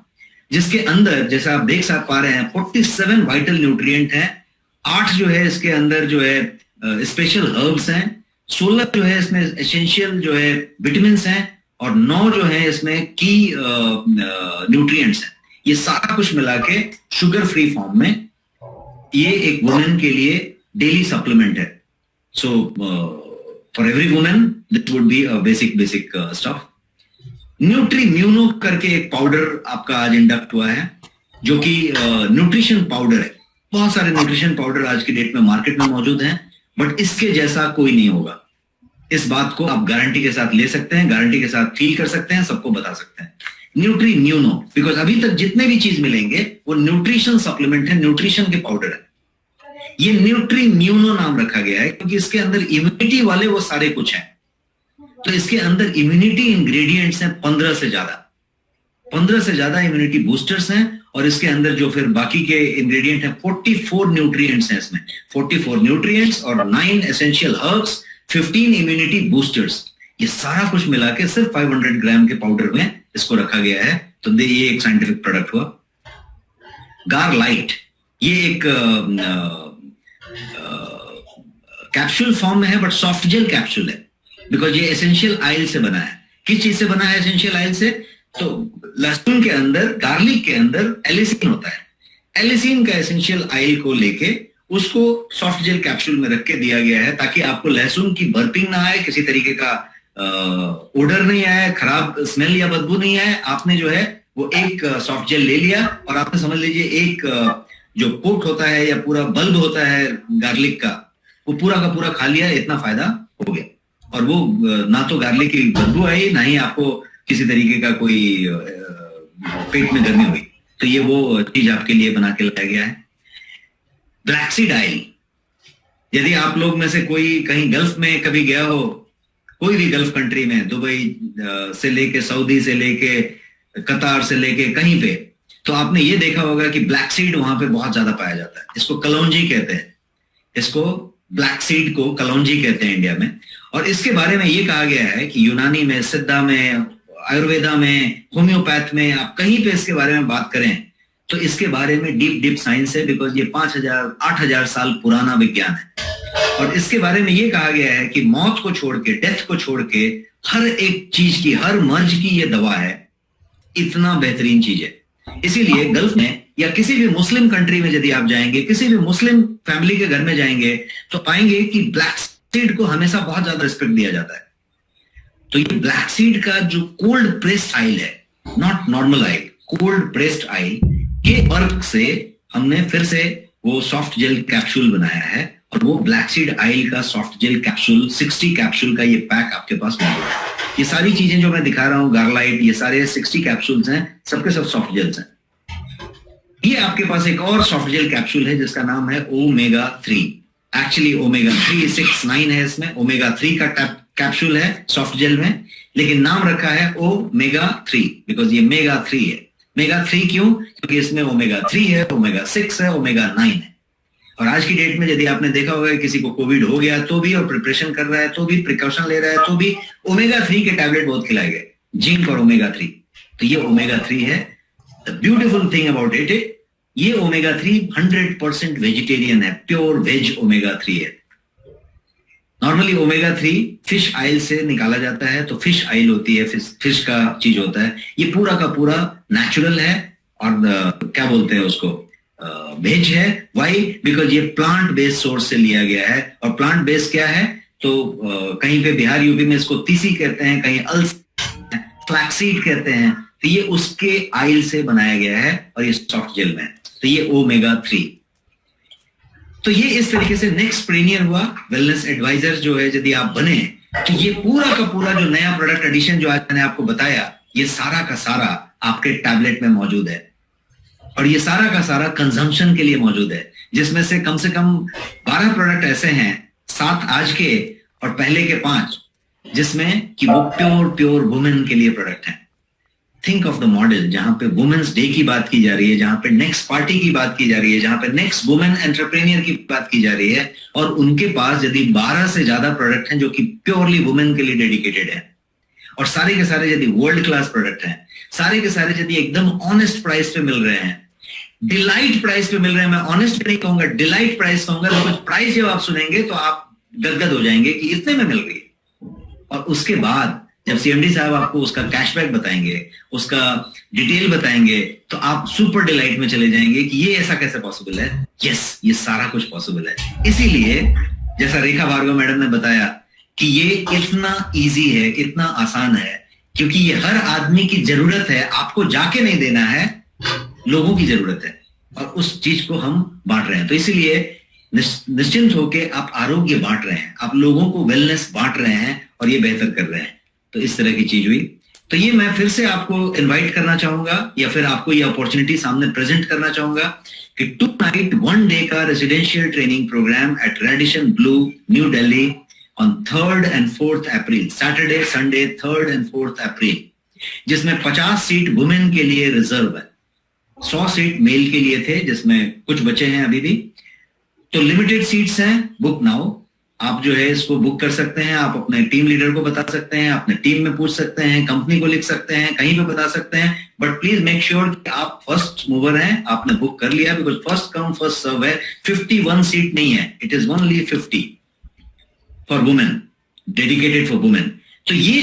जिसके अंदर जैसा आप देख पा रहे हैं 47 वाइटल न्यूट्रिएंट हैं, 8 जो है इसके अंदर जो है स्पेशल हर्ब्स हैं, 16 जो है इसमें एसेंशियल जो है विटामिन हैं, और 9 जो है इसमें की न्यूट्रिएंट्स हैं। ये सारा कुछ मिला के शुगर फ्री फॉर्म में ये एक वुमेन के लिए डेली सप्लीमेंट है। So for every women this would be a basic stuff. Nutrimmuno करके एक पाउडर आपका आज इंडक्ट हुआ है, जो कि न्यूट्रिशन पाउडर है। बहुत सारे न्यूट्रिशन पाउडर आज की डेट में मार्केट में मौजूद हैं, बट इसके जैसा कोई नहीं होगा। इस बात को आप गारंटी के साथ ले सकते हैं, गारंटी के साथ फील कर सकते हैं, सबको बता सकते हैं। न्यूट्रीम्यूनो, बिकॉज अभी तक जितने भी चीज मिलेंगे वो न्यूट्रिशन सप्लीमेंट है, न्यूट्रिशन के पाउडर है। ये न्यूट्रीम्यूनो नाम रखा गया है क्योंकि इसके अंदर इम्यूनिटी वाले वो सारे कुछ हैं। तो इसके अंदर इम्यूनिटी इंग्रेडिएंट्स हैं 15 से ज्यादा इम्यूनिटी बूस्टर्स हैं, और इसके अंदर जो फिर बाकी के इंग्रेडिएंट हैं 44 न्यूट्रिएंट्स हैं इसमें, 44 न्यूट्रिएंट्स और 9 एसेंशियल हर्ब्स, 15 इम्यूनिटी बूस्टर्स। ये सारा कुछ मिला के सिर्फ 500 ग्राम के पाउडर में इसको रखा गया है। तो ये एक साइंटिफिक प्रोडक्ट हुआ। गारलाइट, ये एक कैप्सूल फॉर्म में है, बट सॉफ्ट जेल कैप्सूल है, बिकॉज ये एसेंशियल ऑयल से बना है। किस चीज से बना है एसेंशियल ऑयल से? तो लहसुन के अंदर, गार्लिक के अंदर एलिसिन होता है। एलिसिन का एसेंशियल ऑयल को लेके उसको सॉफ्ट जेल कैप्सूल में रख के दिया गया है, ताकि आपको लहसुन की बर्पिंग ना आए, किसी तरीके का ओडर नहीं आए, खराब स्मेल या बदबू नहीं आए। आपने जो है वो एक सॉफ्ट जेल ले लिया और आपने समझ लीजिए एक जो पोट होता है या पूरा बल्ब होता है गार्लिक का, वो पूरा का पूरा खा लिया, इतना फायदा हो गया। और वो ना तो गार्लिक की बदबू आई, ना ही आपको किसी तरीके का कोई पेट में गर्मी हुई। तो ये वो चीज आपके लिए बना के लाया गया है। ब्लैक सीड ऑयल, यदि आप लोग में से कोई कहीं गल्फ में कभी गया हो, कोई भी गल्फ कंट्री में, दुबई से लेके, सऊदी से लेके, कतार से लेके कहीं पे, तो आपने ये देखा होगा कि ब्लैक सीड वहां पे बहुत ज्यादा पाया जाता है। इसको कलौंजी कहते हैं, इसको ब्लैक सीड को कलौंजी कहते हैं इंडिया में। और इसके बारे में ये कहा गया है कि यूनानी में, सिद्धा में, आयुर्वेदा में, होम्योपैथ में, आप कहीं पे इसके बारे में बात करें तो इसके बारे में डीप साइंस है, बिकॉज ये 5000-8000 साल पुराना विज्ञान है। और इसके बारे में ये कहा गया है कि मौत को छोड़ के, डेथ को छोड़ के, हर एक चीज की, हर मर्ज की ये दवा है। इतना बेहतरीन चीज है। इसीलिए गल्फ में या किसी भी मुस्लिम कंट्री में यदि आप जाएंगे, किसी भी मुस्लिम फैमिली के घर में जाएंगे, तो पाएंगे कि ब्लैक सीड को हमेशा बहुत ज्यादा रिस्पेक्ट दिया जाता है। तो ये ब्लैक सीड का जो कोल्ड प्रेस्ड ऑयल है, not normal oil, cold pressed oil के वर्क से हमने फिर से वो सॉफ्ट जेल कैप्सूल बनाया है, और वो ब्लैक सीड ऑयल का सॉफ्ट जेल कैप्सूल 60 कैप्सूल का ये पैक आपके पास मौजूद है। ये सारी चीजें जो मैं दिखा रहा हूँ, गार्लाइट, ये सारे 60 कैप्सूल्स हैं, सबके सब सॉफ्ट जेल्स हैं। ये आपके पास एक और सॉफ्ट जेल कैप्सूल है जिसका नाम है ओमेगा 3। एक्चुअली ओमेगा 3 6-9 है, इसमें ओमेगा 3 का कैप्सूल है सॉफ्ट जेल में, लेकिन नाम रखा है ओमेगा 3 बिकॉज ये मेगा 3 है। मेगा 3 क्यों? क्योंकि इसमें ओमेगा 3 है, ओमेगा 6 है, ओमेगा 9 है। और आज की डेट में यदि आपने देखा होगा किसी को कोविड हो गया तो भी, और प्रिपरेशन कर रहा है तो भी, प्रिकॉशन ले रहा है तो भी ओमेगा 3 के टैबलेट बहुत खिलाए गए, जिंक और ओमेगा 3। तो ये ओमेगा 3 है। The beautiful thing about it, ये ओमेगा 3 100% वेजिटेरियन है, प्योर वेज ओमेगा 3 है। नॉर्मली ओमेगा 3 फिश ऑयल से निकाला जाता है, तो फिश ऑयल होती है, फिश का चीज होता है। ये पूरा का पूरा नेचुरल है, और क्या बोलते हैं उसको, वेज है। वाई? बिकॉज ये प्लांट बेस्ड सोर्स से लिया गया है। और प्लांट बेस्ड क्या है, तो कहीं पे बिहार यूपी में इसको तीसी कहते हैं, कहीं फ्लैक्सीड कहते हैं। तो ये उसके ऑयल से बनाया गया है, और ये सॉफ्ट जेल में है। तो ये ओमेगा 3। तो ये इस तरीके से नेक्स्ट प्रीमियर हुआ। वेलनेस एडवाइजर जो है यदि आप बने, तो ये पूरा का पूरा जो नया प्रोडक्ट एडिशन जो आज मैंने आपको बताया, ये सारा का सारा आपके टैबलेट में मौजूद है, और ये सारा का सारा कंजम्पशन के लिए मौजूद है, जिसमें से कम 12 प्रोडक्ट ऐसे हैं, 7 आज के और पहले के 5, जिसमें कि वो प्योर वुमेन के लिए प्रोडक्ट हैं। थिंक ऑफ द मॉडल जहां पे वुमेन्स डे की बात की जा रही है, जहां पे नेक्स्ट पार्टी की बात की जा रही है, जहां पे नेक्स्ट वुमेन एंटरप्रेन्योर की बात की जा रही है, और उनके पास यदि 12 से ज्यादा प्रोडक्ट हैं जो कि प्योरली वुमेन के लिए डेडिकेटेड है, और सारे के सारे यदि वर्ल्ड क्लास प्रोडक्ट हैं, सारे के सारे यदि एकदम ऑनेस्ट प्राइस पे मिल रहे हैं, डिलाइट प्राइस पे मिल रहे हैं। मैं ऑनेस्ट नहीं कहूंगा, डिलाइट प्राइस कहूंगा। तो कुछ प्राइस जब आप सुनेंगे तो आप गदगद हो जाएंगे कि इतने में मिल रही है। और उसके बाद जब सीएमडी साहब आपको उसका कैशबैक बताएंगे, उसका डिटेल बताएंगे, तो आप सुपर डिलाइट में चले जाएंगे कि ये ऐसा कैसे पॉसिबल है। यस, ये सारा कुछ पॉसिबल है। इसीलिए जैसा रेखा भार्गव मैडम ने बताया कि ये इतना इजी है, इतना आसान है, क्योंकि ये हर आदमी की जरूरत है। आपको जाके नहीं देना है, लोगों की जरूरत है, और उस चीज को हम बांट रहे हैं। तो इसीलिए निश्चिंत होकर आप आरोग्य बांट रहे हैं, आप लोगों को वेलनेस बांट रहे हैं, और ये बेहतर कर रहे हैं। तो इस तरह की चीज हुई। तो ये मैं फिर से आपको इनवाइट करना चाहूंगा, या फिर आपको ये अपॉर्चुनिटी सामने प्रेजेंट करना चाहूंगा कि 2 नाइट 1 डे का residential training programme at Radisson Blu, New Delhi on 3rd and 4th April, Saturday Sunday 3rd and 4th April, जिसमें 50 सीट वुमेन के लिए रिजर्व है, 100 सीट मेल के लिए थे, जिसमें कुछ बचे हैं अभी भी। तो लिमिटेड सीट्स हैं। Book now. आप जो है इसको बुक कर सकते हैं, आप अपने टीम लीडर को बता सकते हैं, अपने टीम में पूछ सकते हैं, कंपनी को लिख सकते हैं, कहीं पे बता सकते हैं, बट प्लीज मेक श्योर कि आप फर्स्ट मूवर हैं, आपने बुक कर लिया, because first come first serve है। 51 सीट नहीं है, it is only 50 for women, dedicated for women. तो ये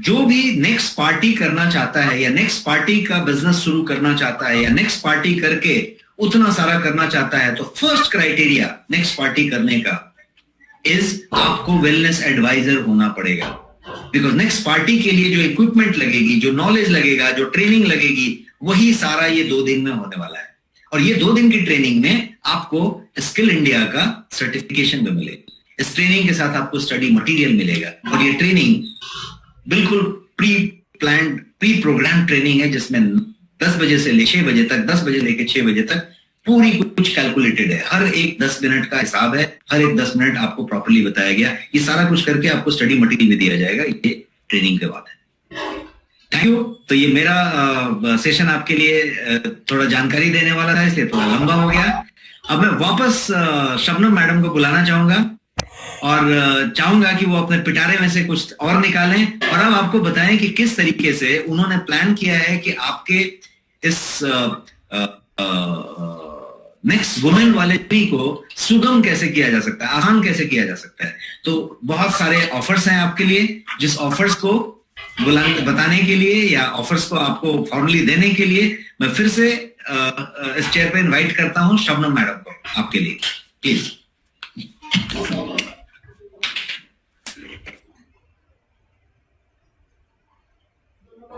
जो भी नेक्स्ट पार्टी करना चाहता है, या नेक्स्ट पार्टी का बिजनेस शुरू करना चाहता है, या नेक्स्ट पार्टी करके उतना सारा करना चाहता है, तो फर्स्ट क्राइटेरिया नेक्स्ट पार्टी करने का आपको वेलनेस एडवाइजर होना पड़ेगा। बिकॉज नेक्स्ट पार्टी के लिए जो इक्विपमेंट लगेगी, जो नॉलेज लगेगा, जो ट्रेनिंग लगेगी, वही सारा ये 2 दिन में होने वाला है। और ये 2 दिन की ट्रेनिंग में आपको स्किल इंडिया का सर्टिफिकेशन भी मिलेगा। इस ट्रेनिंग के साथ आपको स्टडी मटेरियल मिलेगा, और ये ट्रेनिंग बिल्कुल pre planned, pre programme training है, जिसमें 10 बजे से 6 बजे तक, 10 बजे लेके 6 बजे तक पूरी कुछ कैलकुलेटेड है। हर एक 10 मिनट का हिसाब है, हर एक 10 मिनट आपको प्रॉपर्ली बताया गया। ये सारा कुछ करके आपको स्टडी मटेरियल भी दिया जाएगा। ये ट्रेनिंग के बाद है। Thank you. तो ये मेरा सेशन आपके लिए थोड़ा जानकारी देने वाला था, इसलिए थोड़ा लंबा हो गया। अब मैं वापस शबनम मैडम को बुलाना चाहूंगा, और चाहूंगा कि वो अपने पिटारे में से कुछ और निकालें, और अब आपको बताएं कि किस तरीके से उन्होंने प्लान किया है कि आपके इस नेक्स्ट वुमेन वाले ट्री को सुगम कैसे किया जा सकता है, आसान कैसे किया जा सकता है। तो बहुत सारे ऑफर्स हैं आपके लिए, जिस ऑफर्स को बताने के लिए, या ऑफर्स को आपको फॉर्मली देने के लिए मैं फिर से इस चेयर पे इनवाइट करता हूं शबनम मैडम को, आपके लिए please. Thank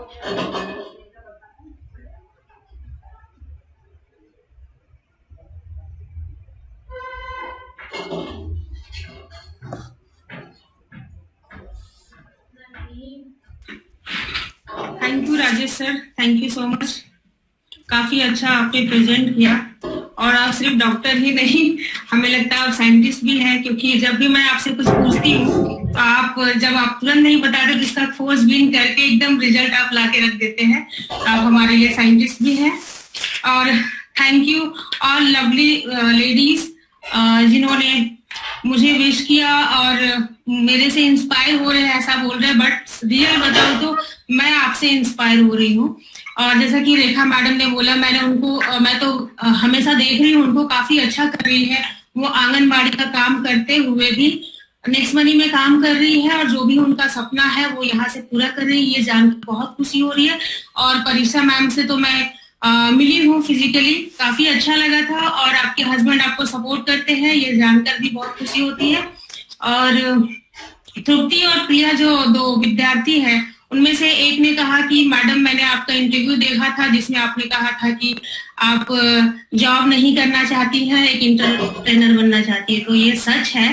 you Rajesh sir, thank you so much. काफी अच्छा आपने प्रेजेंट किया, और आप सिर्फ डॉक्टर ही नहीं, हमें लगता है आप साइंटिस्ट भी हैं, क्योंकि जब भी मैं आपसे कुछ पूछती हूँ तो आप जब आप तुरंत नहीं बताते तो इसका खोजबीन करके एकदम रिजल्ट आप ला के रख देते हैं। आप हमारे लिए साइंटिस्ट भी हैं। और thank you all lovely ladies जिन्होंने मुझे विश किया और मेरे से इंस्पायर हो रहे हैं, ऐसा बोल रहे हैं, बट रियल बताऊं तो मैं आपसे इंस्पायर हो रही हूँ। और जैसा कि रेखा मैडम ने बोला, मैं तो हमेशा देख रही हूँ उनको काफी अच्छा कर रही है। वो आंगनबाड़ी का काम करते हुए भी नेक्स्ट मनी में काम कर रही है, और जो भी उनका सपना है वो यहाँ से पूरा कर रही है। ये जानकर बहुत खुशी हो रही है। और परीक्षा मैम से तो मैं मिली हूँ फिजिकली, काफी अच्छा लगा था, और आपके हस्बैंड आपको सपोर्ट करते हैं, ये जानकर भी बहुत खुशी होती है। और तृप्ति और प्रिया जो दो विद्यार्थी हैं, उनमें से एक ने कहा कि मैडम मैंने आपका इंटरव्यू देखा था जिसमें आपने कहा था कि आप जॉब नहीं करना चाहती हैं, एक एंटरप्रेन्योर बनना चाहती है। तो ये सच है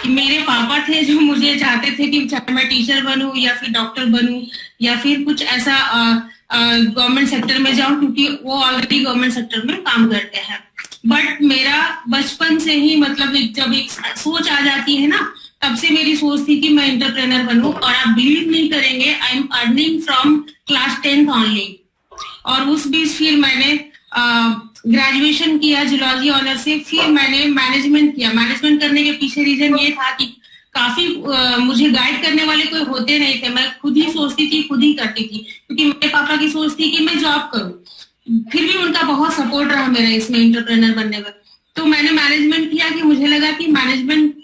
कि मेरे पापा थे जो मुझे चाहते थे कि चाहे मैं टीचर बनूं या फिर डॉक्टर बनूं या फिर कुछ ऐसा गवर्नमेंट सेक्टर में जाऊं, क्योंकि वो ऑलरेडी गवर्नमेंट सेक्टर में काम करते हैं। बट मेरा बचपन से ही मतलब जब एक सोच आ जाती है ना, तब से मेरी सोच थी कि मैं एंटरप्रेन्योर बनूं। और आप बिलीव नहीं करेंगे, I am earning from class 10th only. और उस बीच फिर मैंने ग्रेजुएशन किया जूलॉजी ऑनर से, फिर मैंने मैनेजमेंट किया। मैनेजमेंट करने के पीछे रीजन ये था कि काफी मुझे गाइड करने वाले कोई होते नहीं थे, मैं खुद ही सोचती थी, खुद ही करती थी, क्योंकि मेरे पापा की सोच थी कि मैं जॉब करूं। फिर भी उनका बहुत सपोर्ट रहा मेरा इसमें एंटरप्रेन्योर बनने में। तो मैंने मैनेजमेंट किया कि मुझे लगा कि मैनेजमेंट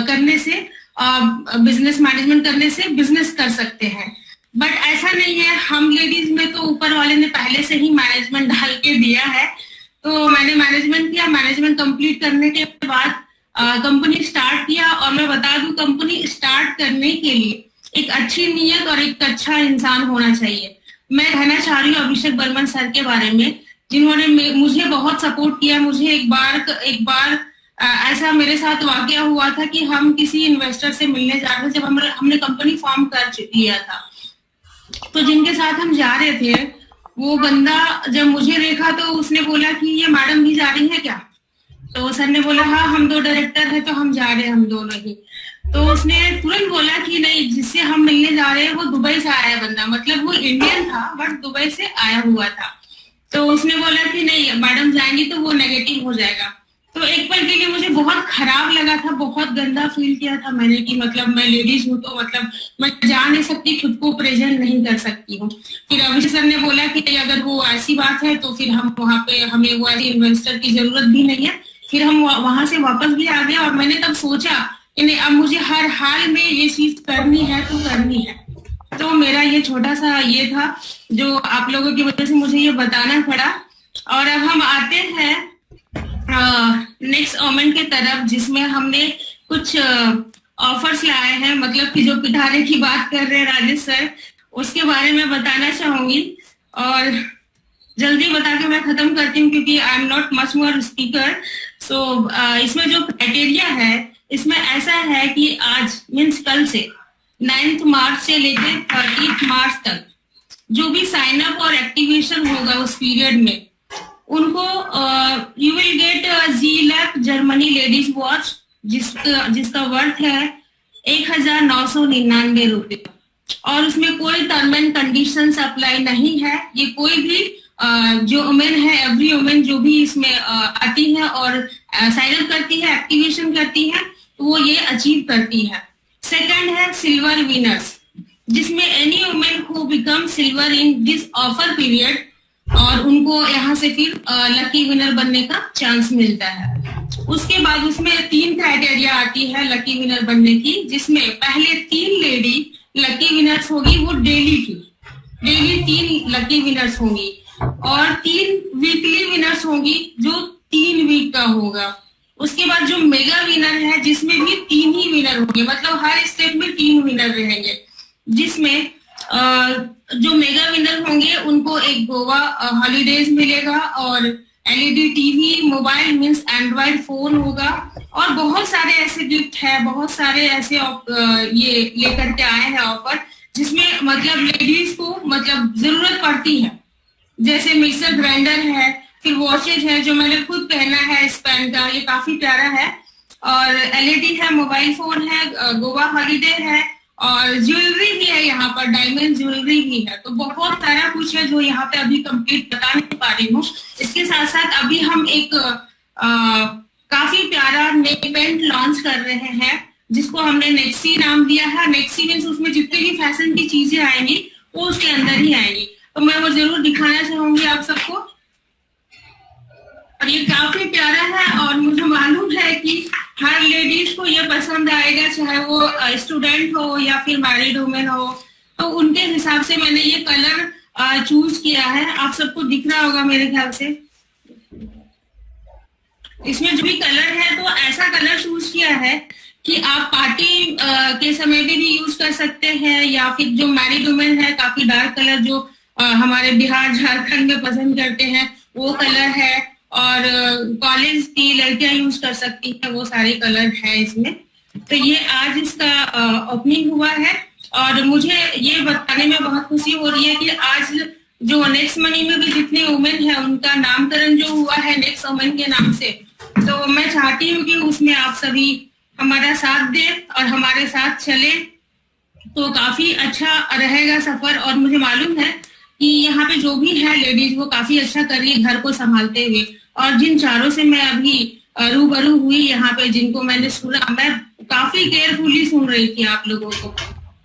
करने से, बिजनेस मैनेजमेंट करने से बिजनेस कर सकते हैं। बट ऐसा नहीं है, हम लेडीज में तो ऊपर वाले ने पहले से ही मैनेजमेंट डाल के दिया है। तो मैंने मैनेजमेंट किया। मैनेजमेंट कंप्लीट करने के बाद कंपनी स्टार्ट किया। और मैं बता दूं, कंपनी स्टार्ट करने के लिए एक अच्छी नीयत और एक अच्छा इंसान होना चाहिए। मैं कहना चाह रही हूँ अभिषेक बर्मन सर के बारे में, जिन्होंने मुझे बहुत सपोर्ट किया। मुझे एक बार ऐसा मेरे साथ वाकया हुआ था कि हम किसी इन्वेस्टर से मिलने जा रहे थे, जब हमने कंपनी फॉर्म कर लिया था। तो जिनके साथ हम जा रहे थे, वो बंदा जब मुझे देखा तो उसने बोला कि ये मैडम भी जा रही है क्या? तो सर ने बोला हाँ, हम दो डायरेक्टर है तो हम जा रहे हैं, हम दोनों ही। तो उसने तुरंत बोला कि नहीं, जिससे हम मिलने जा रहे हैं वो दुबई से आया है बंदा, मतलब वो इंडियन था बट दुबई से आया हुआ था। तो उसने बोला कि नहीं, मैडम जाएंगी तो वो नेगेटिव हो जाएगा। तो एक पल के लिए मुझे बहुत खराब लगा था, बहुत गंदा फील किया था मैंने कि मतलब मैं लेडीज हूँ तो मतलब मैं जा नहीं सकती, खुद को प्रेजेंट नहीं कर सकती हूँ। फिर अभिषेक सर ने बोला कि अगर वो ऐसी बात है तो फिर हम वहाँ पे, हमें वो ऐसे इन्वेस्टर की जरूरत भी नहीं है। फिर हम वहां से वापस भी आ गए। और मैंने तब सोचा कि नहीं, अब मुझे हर हाल में ये चीज करनी है तो करनी है। तो मेरा ये छोटा सा ये था जो आप लोगों की वजह से मुझे ये बताना पड़ा। और अब हम आते हैं नेक्स्ट ओमेंट की तरफ, जिसमें हमने कुछ ऑफर्स लाए हैं, मतलब कि जो पिटारे की बात कर रहे हैं राजेश सर, उसके बारे में बताना चाहूंगी। और जल्दी बता के मैं खत्म करती हूँ क्योंकि I am not much more speaker. So इसमें जो क्राइटेरिया है, इसमें ऐसा है कि आज मीन्स कल से 9th मार्च से लेकर 30th मार्च तक जो भी साइन अप और एक्टिवेशन होगा उस पीरियड में, उनको you will get G-Lab Germany ladies watch, जिसका वर्थ है 1999 रुपए। और उसमें कोई टर्म एंड कंडीशंस अप्लाई नहीं है। ये कोई भी जो वुमेन है, एवरी वुमेन जो भी इसमें आती है और साइन अप करती है, एक्टिवेशन करती है, तो वो ये अचीव करती है। सेकंड है सिल्वर विनर्स, जिसमें any women who become silver in this offer period, और उनको यहाँ से फिर लकी विनर बनने का चांस मिलता है। उसके बाद उसमें 3 क्राइटेरिया आती है लकी विनर बनने की, जिसमें पहले 3 लेडी लकी विनर्स होगी, वो डेली 3 लकी विनर्स होंगी, और 3 वीकली विनर्स होंगी जो 3 वीक का होगा। उसके बाद जो मेगा विनर है, जिसमें भी 3 ही विनर होंगे, मतलब हर स्टेट में 3 विनर रहेंगे, जिसमें जो मेगा विनर होंगे उनको एक गोवा हॉलीडेज मिलेगा और LED TV, mobile means Android phone होगा और बहुत सारे ऐसे गिफ्ट है, बहुत सारे ऐसे ये लेकर के आए हैं ऑफर, जिसमें मतलब लेडीज को मतलब जरूरत पड़ती है, जैसे मिक्सर ग्राइंडर है, फिर वॉशेज है जो मैंने खुद पहना है स्पैन का, ये काफी प्यारा है, और एलईडी है, मोबाइल फोन है, गोवा हॉलीडे है और ज्वेलरी भी है, यहाँ पर डायमंड ज्वेलरी भी है। तो बहुत सारा कुछ है जो यहाँ पे अभी कंप्लीट बता नहीं पा रही हूँ। इसके साथ साथ अभी हम एक काफी प्यारा नेक बैंड लॉन्च कर रहे हैं जिसको हमने नेक्सी नाम दिया है। नेक्सी मीन्स उसमें जितनी भी फैशन की चीजें आएंगी वो उसके अंदर ही आएंगी, तो मैं वो जरूर दिखाना चाहूंगी आप सबको। और ये काफी प्यारा है और मुझे मालूम है कि हर लेडीज को ये पसंद आएगा, चाहे वो स्टूडेंट हो या फिर मैरिड वुमेन हो। तो उनके हिसाब से मैंने ये कलर चूज किया है, आप सबको दिख रहा होगा मेरे ख्याल से। इसमें जो भी कलर है तो ऐसा कलर चूज किया है कि आप पार्टी के समय भी यूज कर सकते हैं, या फिर जो मैरिड वुमेन है काफी डार्क कलर जो हमारे बिहार झारखंड में पसंद करते हैं वो कलर है, और कॉलेज की लड़कियां यूज कर सकती है, वो सारे कलर है इसमें। तो ये आज इसका ओपनिंग हुआ है और मुझे ये बताने में बहुत खुशी हो रही है कि आज जो नेक्स्ट मनी में भी जितने वुमेन है उनका नामकरण जो हुआ है नेक्स्ट वुमेन के नाम से, तो मैं चाहती हूँ कि उसमें आप सभी हमारा साथ दें और हमारे साथ चले, तो काफी अच्छा रहेगा सफर। और मुझे मालूम है कि यहाँ पे जो भी है लेडीज वो काफी अच्छा कर रही है घर को संभालते हुए, और जिन चारों से मैं अभी रूबरू हुई यहाँ पे, जिनको मैंने सुना, मैं काफी केयरफुली सुन रही थी आप लोगों को।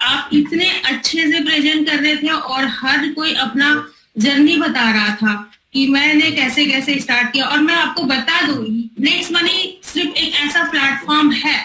आप इतने अच्छे से प्रेजेंट कर रहे थे और हर कोई अपना जर्नी बता रहा था कि मैंने कैसे कैसे स्टार्ट किया। और मैं आपको बता दूं, नेक्स्ट मनी सिर्फ एक ऐसा प्लेटफॉर्म है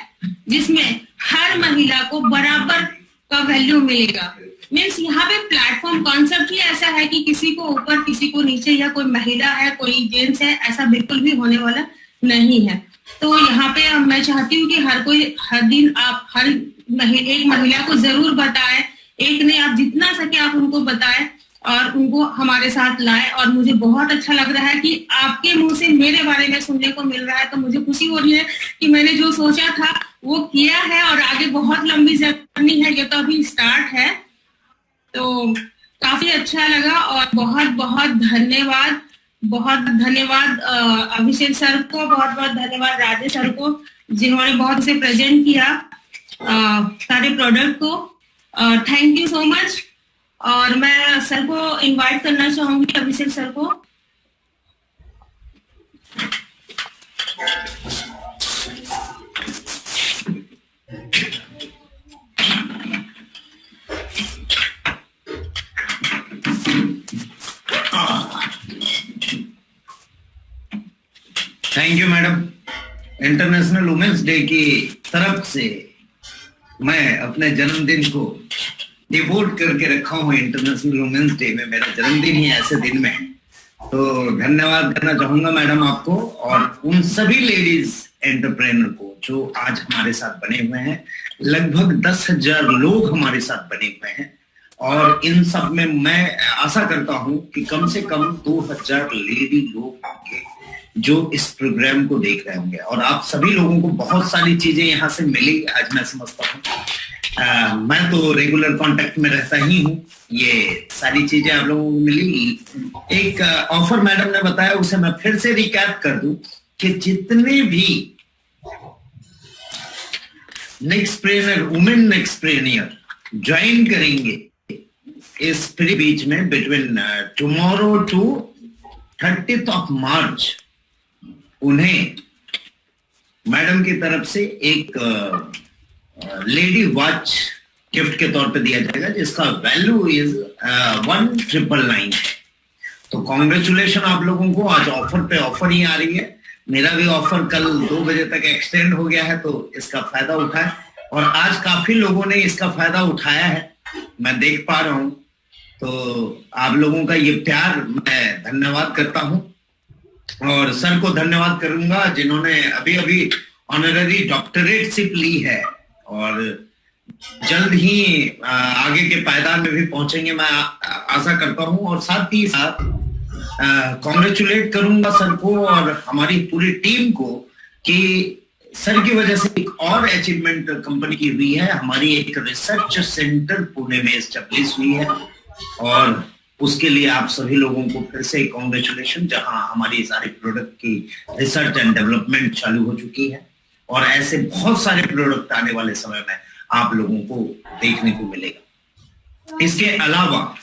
जिसमें हर महिला को बराबर का वैल्यू मिलेगा। मीन्स यहाँ पे प्लेटफॉर्म कॉन्सेप्ट ही ऐसा है कि किसी को ऊपर किसी को नीचे, या कोई महिला है कोई जेंट्स है, ऐसा बिल्कुल भी होने वाला नहीं है। तो यहाँ पे मैं चाहती हूँ कि हर कोई हर दिन आप हर एक महिला को जरूर बताएं, एक ने आप जितना सके आप उनको बताएं और उनको हमारे साथ लाएं। और मुझे बहुत अच्छा लग रहा है कि आपके मुंह से मेरे बारे में सुनने को मिल रहा है, तो मुझे खुशी हो रही है कि मैंने जो सोचा था वो किया है और आगे बहुत लंबी जर्नी है, ये तो अभी स्टार्ट है। तो काफी अच्छा लगा और बहुत बहुत धन्यवाद, बहुत धन्यवाद अभिषेक सर को, बहुत बहुत धन्यवाद राजेश सर को जिन्होंने बहुत से प्रेजेंट किया सारे प्रोडक्ट को। Thank you so much. और मैं सर को इनवाइट करना चाहूंगी, अभिषेक सर को। Thank you madam. International women's day की तरफ से मैं अपने जन्मदिन को डिवोट करके रखा हूँ इंटरनेशनल वुमेन्स डे में, मेरा जन्मदिन ही ऐसे दिन में, तो धन्यवाद करना चाहूंगा मैडम आपको और उन सभी लेडीज एंटरप्रेन्योर को जो आज हमारे साथ बने हुए हैं। लगभग 10,000 लोग हमारे साथ बने हुए हैं और इन सब में मैं आशा करता हूं कि कम से कम 2,000 लेडी लोग होंगे जो इस प्रोग्राम को देख रहे होंगे। और आप सभी लोगों को बहुत सारी चीजें यहाँ से मिली आज, मैं समझता हूँ। मैं तो रेगुलर कांटेक्ट में रहता ही हूँ, ये सारी चीजें आप लोगों को मिली। एक ऑफर मैडम ने बताया, उसे मैं फिर से रिकैप कर दूं कि जितने भी नेक्स्टप्रेन्योर, वुमेन नेक्स्टप्रेन्योर ज्वाइन करेंगे इस फ्री बीच में between tomorrow to 30th of March, उन्हें मैडम की तरफ से एक लेडी वॉच गिफ्ट के तौर पे दिया जाएगा जिसका वैल्यू इज 1,999। तो कॉन्ग्रेचुलेशन आप लोगों को, आज ऑफर पे ऑफर ही आ रही है। मेरा भी ऑफर कल 2 बजे तक एक्सटेंड हो गया है, तो इसका फायदा उठाए और आज काफी लोगों ने इसका फायदा उठाया है, मैं देख पा रहा हूं। तो आप लोगों का ये प्यार मैं धन्यवाद करता हूं और सर को धन्यवाद करूंगा जिन्होंने अभी अभी ऑनररी डॉक्टरेटशिप ली है और जल्द ही आगे के पायदान में भी पहुंचेंगे, मैं आशा करता हूं। और साथ ही साथ कॉन्ग्रेचुलेट करूंगा सर को और हमारी पूरी टीम को कि सर की वजह से एक और अचीवमेंट कंपनी की हुई है। हमारी एक रिसर्च सेंटर पुणे में एस्टेब्लिश हुई है और उसके लिए आप सभी लोगों को फिर से कॉन्ग्रेचुलेशन, जहां हमारी सारी प्रोडक्ट की रिसर्च एंड डेवलपमेंट चालू हो चुकी है और ऐसे बहुत सारे प्रोडक्ट आने वाले समय में आप लोगों को देखने को मिलेगा। इसके अलावा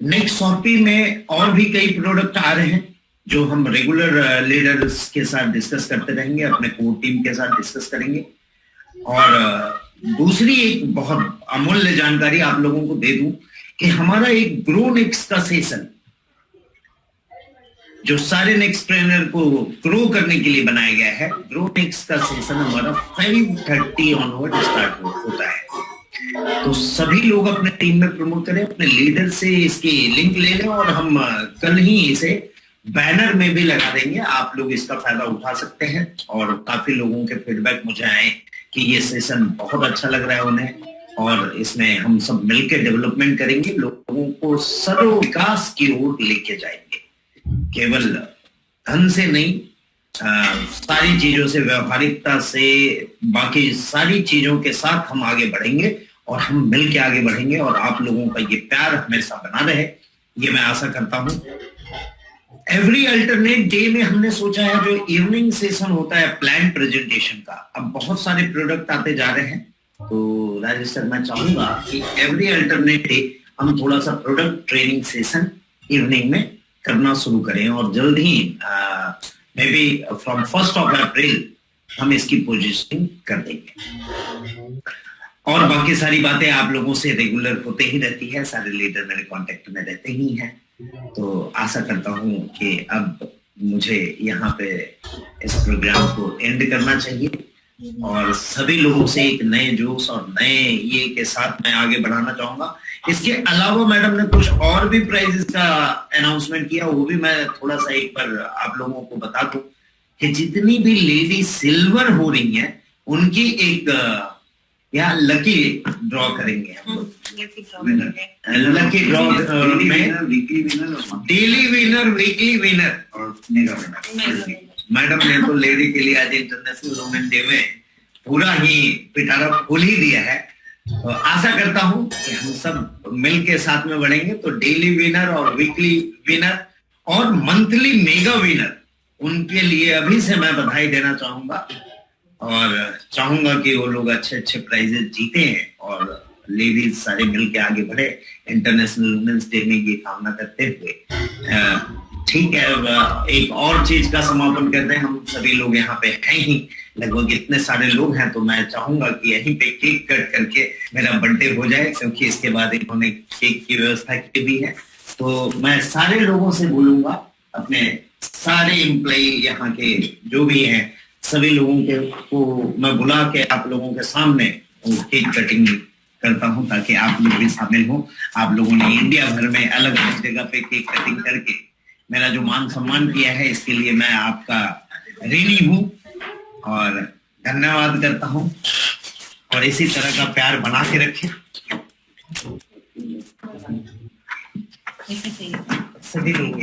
नेक्स्ट शॉपी में और भी कई प्रोडक्ट आ रहे हैं जो हम रेगुलर लीडर्स के साथ डिस्कस करते रहेंगे, अपने कोर टीम के साथ डिस्कस करेंगे। और दूसरी एक बहुत अमूल्य जानकारी आप लोगों को दे दूं कि हमारा एक ग्रो नेक्स्ट का सेशन जो सारे नेक्स्ट ट्रेनर को ग्रो करने के लिए बनाया गया है, ग्रो नेक्स्ट का सेशन हमारा 5:30 ऑनवर्ड स्टार्ट होता है। तो सभी लोग अपने टीम में प्रमोट करें, अपने लीडर से इसकी लिंक ले लें और हम कल ही इसे बैनर में भी लगा देंगे। आप लोग इसका फायदा उठा सकते हैं। और काफी लोगों के फीडबैक मुझे आए कि ये सेशन बहुत अच्छा लग रहा है उन्हें और इसमें हम सब मिलकर डेवलपमेंट करेंगे, लोगों को सर्व विकास की ओर लेके जाएंगे। केवल धन से नहीं, सारी चीजों से, व्यवहारिकता से, बाकी सारी चीजों के साथ हम आगे बढ़ेंगे और हम मिलके आगे बढ़ेंगे और आप लोगों का ये प्यार हमेशा बना रहे, ये मैं आशा करता हूं। एवरी अल्टरनेट डे में हमने सोचा है जो इवनिंग सेशन होता है प्लान प्रेजेंटेशन का, अब बहुत सारे प्रोडक्ट आते जा रहे हैं। तो राजेश सर, मैं चाहूंगा कि एवरी अल्टरनेट डे हम थोड़ा सा प्रोडक्ट ट्रेनिंग सेशन इवनिंग में करना शुरू करें और जल्द ही मे बी फ्रॉम 1 अप्रैल हम इसकी पोजीशनिंग कर देंगे। और बाकी सारी बातें आप लोगों से रेगुलर होते ही रहती है, सारे लीडर मेरे कांटेक्ट में रहते ही हैं। तो आशा करता हूं कि अब मुझे यहाँ पे इस प्रोग्राम को एंड करना चाहिए और सभी लोगों से एक नए जोश और नए ये के साथ मैं आगे बढ़ाना चाहूंगा। इसके अलावा मैडम ने कुछ और भी प्राइजेस का अनाउंसमेंट किया, वो भी मैं थोड़ा सा एक बार आप लोगों को बता दूं कि जितनी भी लेडी सिल्वर हो रही हैं उनकी एक यहाँ लकी ड्रॉ करेंगे हम लोग। लकी ड्रॉ में डेली विनर, वीकली विनर और मेगा विनर। मैडम ने तो लेडी के लिए आज इंटरनेशनल वुमेन डे में पूरा ही पिटारा खोल ही दिया है। तो आशा करता हूं कि हम सब मिलके साथ में बढ़ेंगे। तो डेली विनर और वीकली विनर और मंथली मेगा विनर, उनके लिए अभी से मैं बधाई देना चाहूंगा और चाहूंगा कि वो लोग अच्छे अच्छे प्राइजेस जीते हैं और लेडीज सारे मिलके आगे बढ़े इंटरनेशनल वुमेन्स डे में, ये कामना करते हुए। ठीक है, एक और चीज का समापन करते हैं। हम सभी लोग यहाँ पे हैं ही, लगभग इतने सारे लोग हैं, तो मैं चाहूंगा कि यहीं पे केक कट करके मेरा बर्थडे हो जाए, क्योंकि इसके बाद इन्होंने केक की व्यवस्था की भी है। तो मैं सारे लोगों से बोलूंगा, अपने सारे एम्प्लॉई यहाँ के जो भी हैं, सभी लोगों के को मैं बुला के आप लोगों के सामने केक कटिंग करता हूं ताकि आप लोग भी शामिल हो। आप लोगों ने इंडिया भर में अलग अलग जगह पे केक कटिंग करके मेरा जो मान सम्मान किया है, इसके लिए मैं आपका ऋणी हूं और धन्यवाद करता हूं। और इसी तरह का प्यार बना के रखें सभी लोग।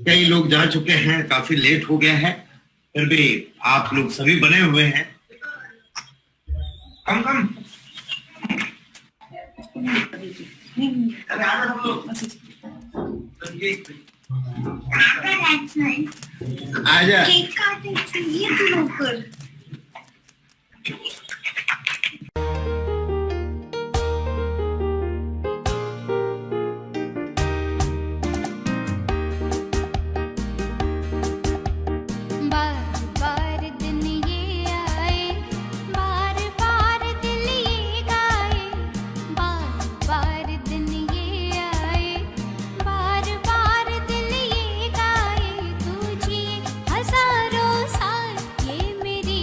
कई लोग जा चुके हैं, काफी लेट हो गया है, फिर भी आप लोग सभी बने हुए हैं। कम आजा हजारों साल ये मेरी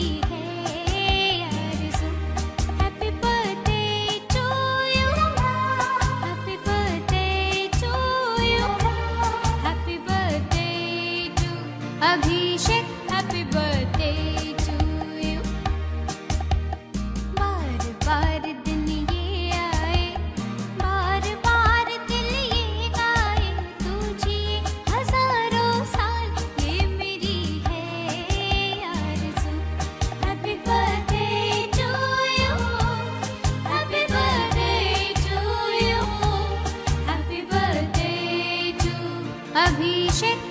अभिषेक